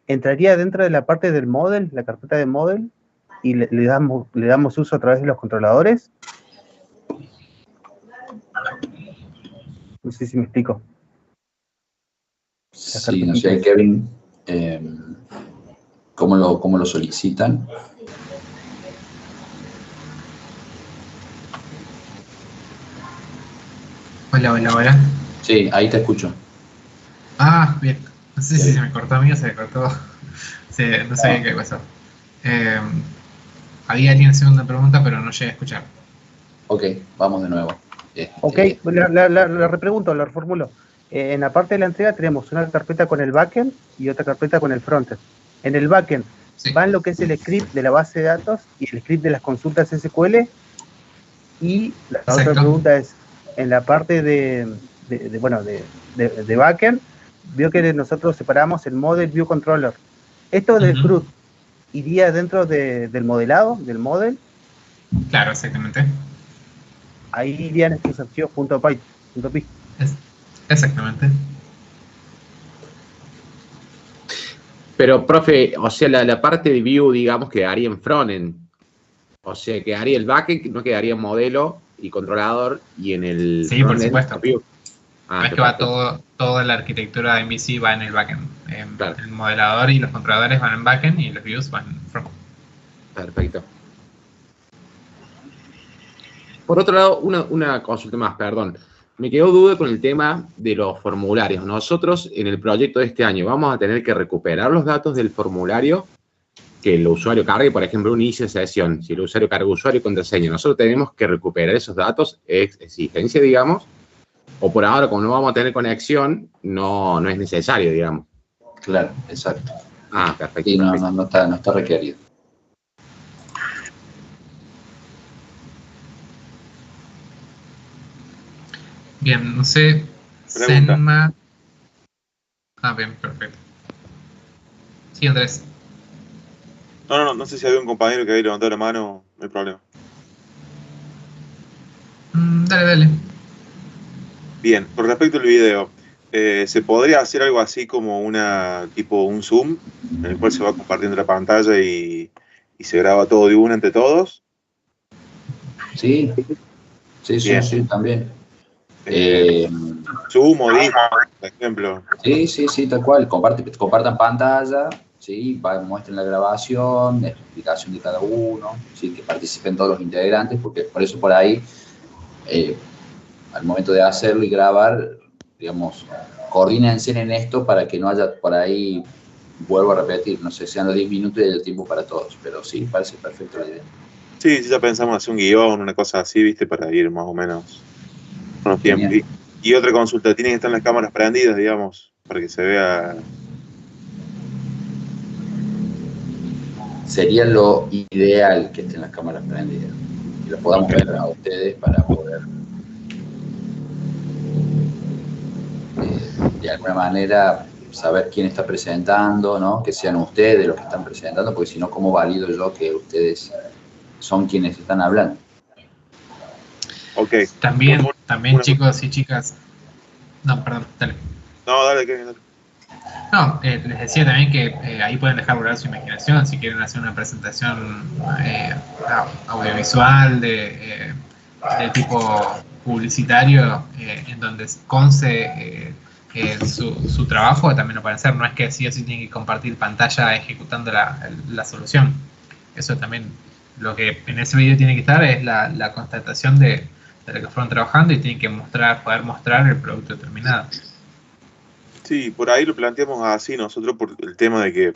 [SPEAKER 6] ¿entraría dentro de la parte del model, la carpeta de model, y le damos uso a través de los controladores? No sé si me explico.
[SPEAKER 2] Sí, no sé, Kevin, ¿cómo lo solicitan?
[SPEAKER 3] Hola.
[SPEAKER 2] Sí, ahí te escucho.
[SPEAKER 3] Bien. No sé si se me cortó a mí o se me cortó. Sí, no sé qué pasó. Había alguien haciendo una pregunta, pero no llegué a escuchar.
[SPEAKER 2] Ok, vamos de nuevo.
[SPEAKER 6] Ok, la repregunto, la reformulo. En la parte de la entrega tenemos una carpeta con el backend y otra carpeta con el frontend. En el backend van lo que es el script de la base de datos y el script de las consultas SQL. Y la otra pregunta es, en la parte de backend, veo que nosotros separamos el Model View Controller. ¿Esto del CRUD iría dentro del modelado, del model?
[SPEAKER 3] Claro, exactamente.
[SPEAKER 6] Ahí irían estos archivos .py.
[SPEAKER 3] Exactamente.
[SPEAKER 17] Pero, profe, o sea, la parte de view, digamos, quedaría en frontend. O sea, quedaría el backend, no quedaría en modelo y controlador, y en el
[SPEAKER 3] sí, por supuesto.
[SPEAKER 17] View.
[SPEAKER 3] Es que va toda la arquitectura de MVC va en el backend. El modelador y los controladores van en backend y los views van en frontend.
[SPEAKER 17] Perfecto. Por otro lado, una consulta más, perdón. Me quedó duda con el tema de los formularios. Nosotros, en el proyecto de este año, vamos a tener que recuperar los datos del formulario que el usuario cargue, por ejemplo, un inicio de sesión. Si el usuario carga usuario y contraseña, nosotros tenemos que recuperar esos datos, es exigencia, digamos, o por ahora, como no vamos a tener conexión, no es necesario, digamos.
[SPEAKER 2] Claro, exacto.
[SPEAKER 17] Perfecto.
[SPEAKER 2] Sí, no está requerido.
[SPEAKER 3] Bien, no sé. Senma. Bien, perfecto. Sí, Andrés.
[SPEAKER 16] No sé si había un compañero que había levantado la mano, no hay problema.
[SPEAKER 3] Dale.
[SPEAKER 16] Bien, con respecto al video, ¿se podría hacer algo así como tipo un Zoom, en el cual se va compartiendo la pantalla y se graba todo de una entre todos?
[SPEAKER 2] Sí, también.
[SPEAKER 16] Zoom o Discord, por ejemplo.
[SPEAKER 2] Sí, tal cual. Compartan pantalla, sí, muestren la grabación, la explicación de cada uno, sí, que participen todos los integrantes, porque por eso por ahí, al momento de hacerlo y grabar, digamos, coordínense en esto para que no haya por ahí, vuelvo a repetir, no sé, sean los 10 minutos y haya tiempo para todos, pero sí, parece perfecto la idea.
[SPEAKER 16] Sí, ya pensamos hacer un guión, una cosa así, ¿viste? Para ir más o menos con los tiempos. Y otra consulta, ¿tienen que estar las cámaras prendidas, digamos, para que se vea?
[SPEAKER 2] Sería lo ideal que estén las cámaras prendidas. Y lo podamos ver a ustedes para poder, de alguna manera, saber quién está presentando, ¿no? Que sean ustedes los que están presentando, porque si no, ¿cómo valido yo que ustedes son quienes están hablando?
[SPEAKER 16] Ok.
[SPEAKER 3] También chicos y chicas. No, perdón, dale.
[SPEAKER 16] No, dale, Kevin, dale.
[SPEAKER 3] No, les decía también que ahí pueden dejar volar su imaginación si quieren hacer una presentación audiovisual de tipo publicitario en donde conste su trabajo, también lo pueden hacer. No es que sí o sí tienen que compartir pantalla ejecutando la solución. Eso también, lo que en ese video tiene que estar es la constatación de lo que fueron trabajando y tienen que poder mostrar el producto terminado.
[SPEAKER 16] Sí, por ahí lo planteamos así nosotros por el tema de que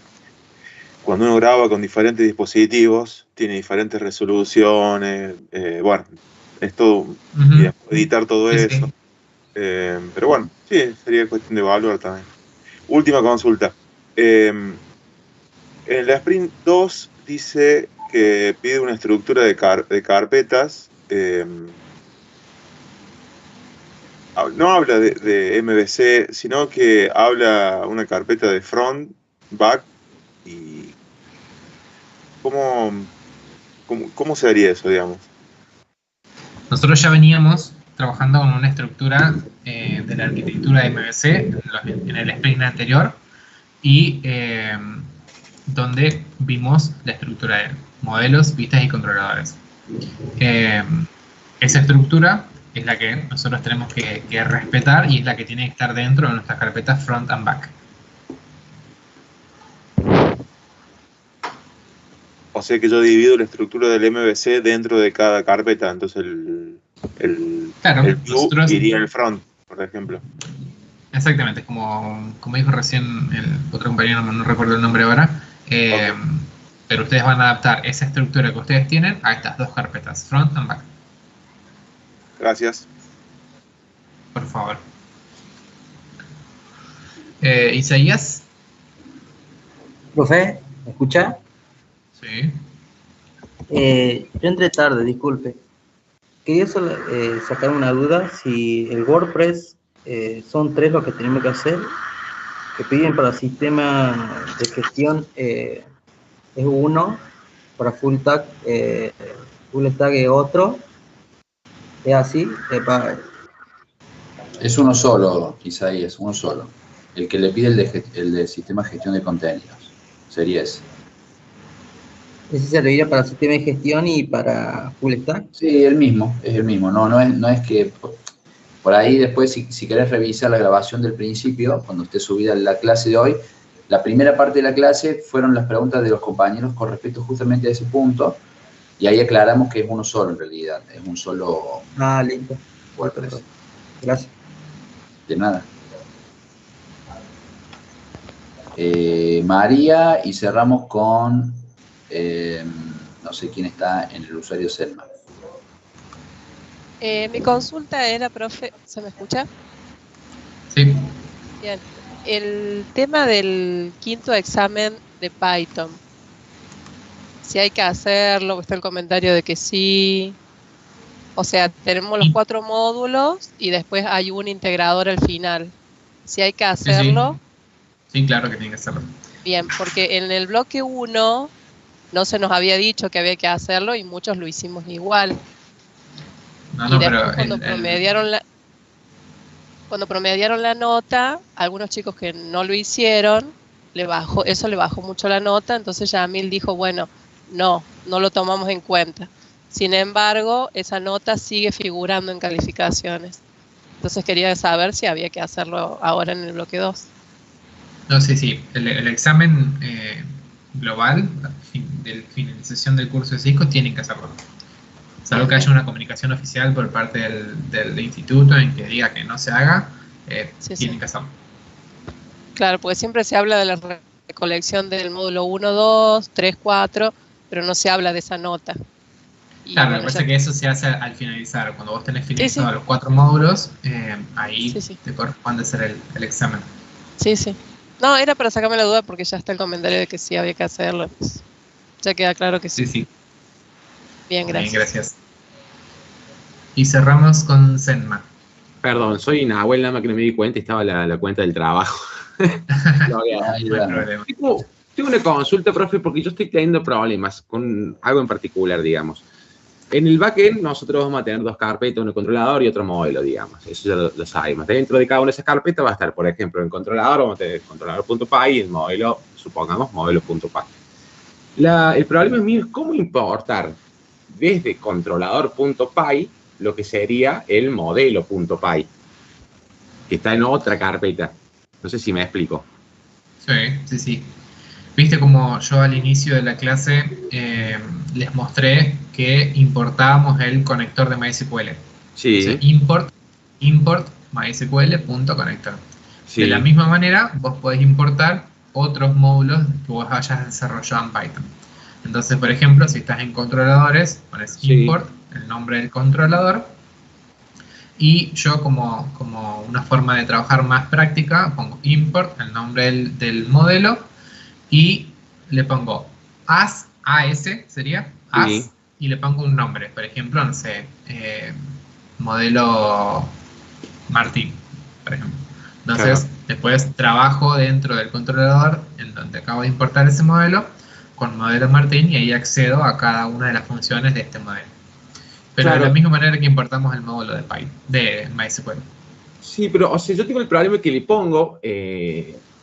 [SPEAKER 16] cuando uno graba con diferentes dispositivos, tiene diferentes resoluciones, bueno, es todo, editar todo eso. Sí. Pero bueno, sí, sería cuestión de evaluar también. Última consulta. En la Sprint 2 dice que pide una estructura de carpetas. No habla de MVC, sino que habla una carpeta de front, back y... ¿Cómo se haría eso, digamos?
[SPEAKER 3] Nosotros ya veníamos trabajando con una estructura de la arquitectura de MVC en el sprint anterior y donde vimos la estructura de modelos, vistas y controladores. Esa estructura es la que nosotros tenemos que respetar y es la que tiene que estar dentro de nuestras carpetas front and back.
[SPEAKER 16] O sea que yo divido la estructura del MVC dentro de cada carpeta, entonces el view iría en el front, por ejemplo.
[SPEAKER 3] Exactamente, como dijo recién el otro compañero, no recuerdo el nombre ahora, pero ustedes van a adaptar esa estructura que ustedes tienen a estas dos carpetas, front and back.
[SPEAKER 16] Gracias.
[SPEAKER 3] Por favor. Isaías.
[SPEAKER 9] Profe, ¿me escucha?
[SPEAKER 3] Sí.
[SPEAKER 9] Yo entré tarde, disculpe. Quería solo, sacar una duda, si el WordPress son 3 los que tenemos que hacer, que piden para sistema de gestión es 1, para full stack es otro, es así,
[SPEAKER 2] es uno solo, Isaías, uno solo. El que le pide el de sistema de gestión de contenidos, sería ese.
[SPEAKER 9] ¿Ese serviría para sistema de gestión y para full stack?
[SPEAKER 2] Sí, es el mismo. No es que... Por ahí después, si querés revisar la grabación del principio, cuando esté subida la clase de hoy, la primera parte de la clase fueron las preguntas de los compañeros con respecto justamente a ese punto, y ahí aclaramos que es uno solo en realidad, es un solo...
[SPEAKER 9] Ah, listo.
[SPEAKER 2] WordPress.
[SPEAKER 9] Gracias.
[SPEAKER 2] De nada. María, y cerramos con... no sé quién está en el usuario Selma.
[SPEAKER 4] Mi consulta era, profe, ¿se me escucha?
[SPEAKER 3] Sí.
[SPEAKER 4] Bien. El tema del quinto examen de Python. Si hay que hacerlo, está el comentario de que sí. O sea, tenemos los 4 módulos y después hay un integrador al final. Si hay que hacerlo.
[SPEAKER 3] Sí, claro que tiene que hacerlo.
[SPEAKER 4] Bien, porque en el bloque 1 no se nos había dicho que había que hacerlo y muchos lo hicimos igual.
[SPEAKER 3] No, pero
[SPEAKER 4] cuando promediaron la nota, algunos chicos que no lo hicieron, eso le bajó mucho la nota, entonces Yamil dijo, bueno, no lo tomamos en cuenta. Sin embargo, esa nota sigue figurando en calificaciones. Entonces quería saber si había que hacerlo ahora en el bloque 2.
[SPEAKER 3] No, sí. El examen global de finalización del curso de Cisco tienen que hacerlo. Salvo que haya una comunicación oficial por parte del instituto en que diga que no se haga, tienen que hacerlo.
[SPEAKER 4] Claro, porque siempre se habla de la recolección del módulo 1, 2, 3, 4, pero no se habla de esa nota. Y
[SPEAKER 3] claro, lo que pasa es que eso se hace al finalizar. Cuando vos tenés finalizados los 4 módulos, ahí te corresponde hacer el examen.
[SPEAKER 4] Sí. No, era para sacarme la duda porque ya está el comentario de que sí había que hacerlo. Pues ya queda claro que sí.
[SPEAKER 3] Sí.
[SPEAKER 4] Bien, gracias.
[SPEAKER 3] Bien, gracias. Y cerramos con Senma.
[SPEAKER 17] Perdón, soy Nahuel, nada más que no me di cuenta y estaba la cuenta del trabajo. Tengo una consulta, profe, porque yo estoy teniendo problemas con algo en particular, digamos. En el backend nosotros vamos a tener 2 carpetas, uno controlador y otro modelo, digamos. Eso ya lo sabemos. Dentro de cada una de esas carpetas va a estar, por ejemplo, en controlador vamos a tener controlador.py y el modelo, supongamos, modelo.py. El problema mío es cómo importar desde controlador.py lo que sería el modelo.py, que está en otra carpeta. No sé si me explico.
[SPEAKER 3] Sí. Viste como yo al inicio de la clase les mostré que importábamos el conector de MySQL.
[SPEAKER 17] Sí.
[SPEAKER 3] Entonces, import mysql.connector.
[SPEAKER 17] Sí.
[SPEAKER 3] De la misma manera, vos podés importar otros módulos que vos hayas desarrollado en Python. Entonces, por ejemplo, si estás en controladores, pones import, el nombre del controlador, y yo como una forma de trabajar más práctica, pongo import, el nombre del modelo, y le pongo as sería, y le pongo un nombre, por ejemplo, no sé, modelo Martín, por ejemplo. Entonces, después trabajo dentro del controlador, en donde acabo de importar ese modelo, con modelo Martín, y ahí accedo a cada una de las funciones de este modelo. Pero
[SPEAKER 17] Claro.
[SPEAKER 3] de la misma manera que importamos el módulo de MySQL.
[SPEAKER 17] Sí, pero o sea, yo tengo el problema que le pongo,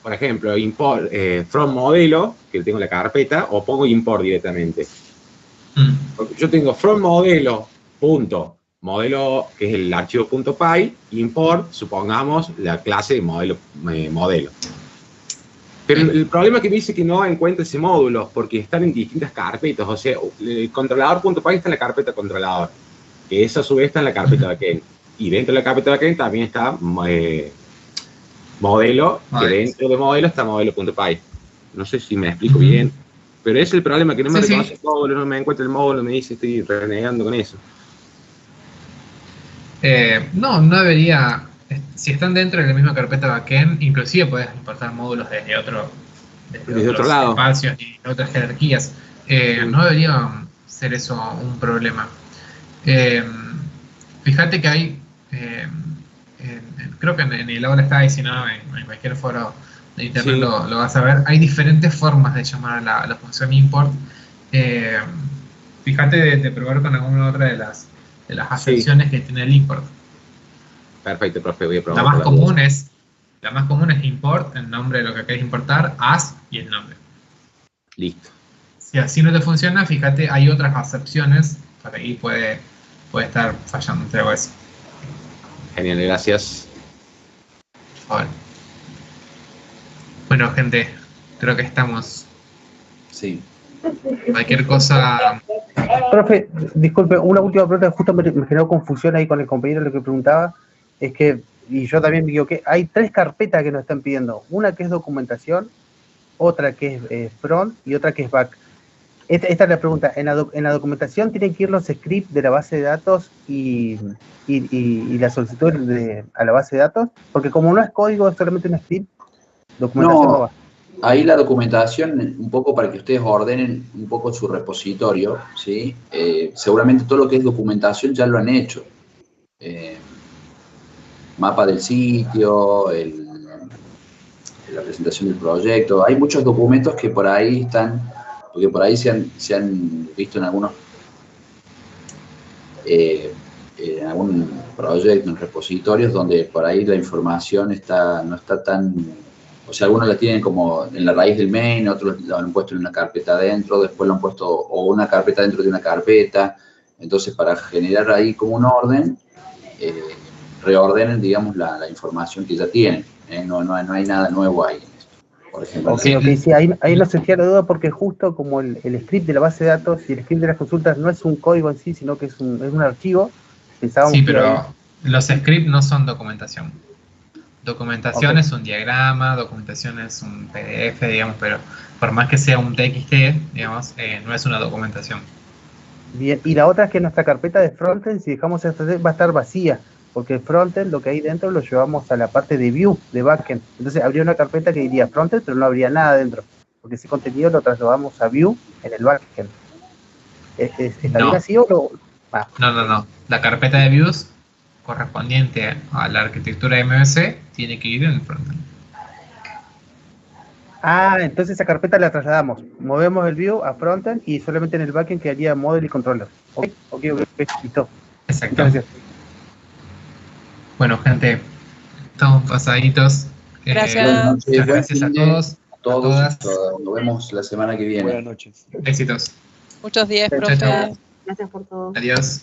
[SPEAKER 17] por ejemplo, import from modelo, que tengo en la carpeta, o pongo import directamente. Porque yo tengo from modelo, punto, modelo, que es el archivo .py, import, supongamos, la clase de modelo. Pero el problema es que me dice que no encuentra ese módulo, porque están en distintas carpetas. O sea, el controlador.py está en la carpeta controlador, que eso a su vez está en la carpeta backend. Y dentro de la carpeta backend también está modelo, que dentro de modelo está modelo.py. No sé si me explico bien, pero ese es el problema, que no me reconoce el módulo, no me encuentra el módulo, me dice, estoy renegando con eso.
[SPEAKER 3] No debería. Si están dentro de la misma carpeta backend, inclusive puedes importar módulos desde otro lado, espacios y otras jerarquías. No debería ser eso un problema. Fíjate que hay, creo que en el aula está ahí, si no, en cualquier foro de internet lo vas a ver. Hay diferentes formas de llamar a la función import. Fíjate de probar con alguna otra de las acepciones que tiene el import.
[SPEAKER 17] Perfecto, profe, voy a probar.
[SPEAKER 3] La más común es import, el nombre de lo que querés importar, as y el nombre.
[SPEAKER 17] Listo.
[SPEAKER 3] Si así no te funciona, fíjate, hay otras acepciones, por ahí puede estar fallando entre eso.
[SPEAKER 17] Genial, gracias.
[SPEAKER 3] Bueno, gente, creo que estamos.
[SPEAKER 2] Sí.
[SPEAKER 3] Cualquier cosa.
[SPEAKER 6] Profe, disculpe, una última pregunta, justo me generó confusión ahí con el compañero, lo que preguntaba, es que, y yo también me equivoqué, hay 3 carpetas que nos están pidiendo, una que es documentación, otra que es front y otra que es back. Esta es la pregunta, en la documentación tienen que ir los scripts de la base de datos y la solicitud a la base de datos, porque como no es código, es solamente un script, documentación no va.
[SPEAKER 2] Ahí la documentación, un poco para que ustedes ordenen un poco su repositorio, ¿sí? Seguramente todo lo que es documentación ya lo han hecho. Mapa del sitio, la presentación del proyecto. Hay muchos documentos que por ahí están, porque por ahí se han visto en algunos, en algún proyecto, en repositorios, donde por ahí la información no está tan... O sea, algunos la tienen como en la raíz del main, otros lo han puesto en una carpeta adentro, después lo han puesto o una carpeta dentro de una carpeta. Entonces, para generar ahí como un orden, reordenen, digamos, la información que ya tienen. No hay nada nuevo ahí en esto, por ejemplo.
[SPEAKER 6] Ok, sí, ahí no sentía la duda porque justo como el script de la base de datos y el script de las consultas no es un código en sí, sino que es un archivo, pensábamos
[SPEAKER 3] sí, pero los scripts no son documentación. Documentación es un diagrama, documentación es un PDF, digamos, pero por más que sea un TXT, digamos, no es una documentación.
[SPEAKER 6] Bien, y la otra es que nuestra carpeta de frontend, si dejamos esta, va a estar vacía, porque el frontend, lo que hay dentro, lo llevamos a la parte de view, de backend. Entonces habría una carpeta que diría frontend, pero no habría nada dentro, porque ese contenido lo trasladamos a view en el backend. ¿Está bien así o no?
[SPEAKER 3] No. La carpeta de views correspondiente a la arquitectura de MVC tiene que ir en el frontend.
[SPEAKER 6] Entonces esa carpeta la trasladamos. Movemos el view a frontend y solamente en el backend quedaría model y controller. Ok, listo.
[SPEAKER 3] Exacto.
[SPEAKER 6] Gracias.
[SPEAKER 3] Bueno, gente, estamos pasaditos.
[SPEAKER 4] Gracias.
[SPEAKER 3] Muchas gracias a todos.
[SPEAKER 2] A todas. Nos vemos la semana que viene.
[SPEAKER 16] Buenas noches.
[SPEAKER 3] Éxitos.
[SPEAKER 4] Muchos días, profe.
[SPEAKER 3] Chao.
[SPEAKER 1] Gracias por todo.
[SPEAKER 3] Adiós.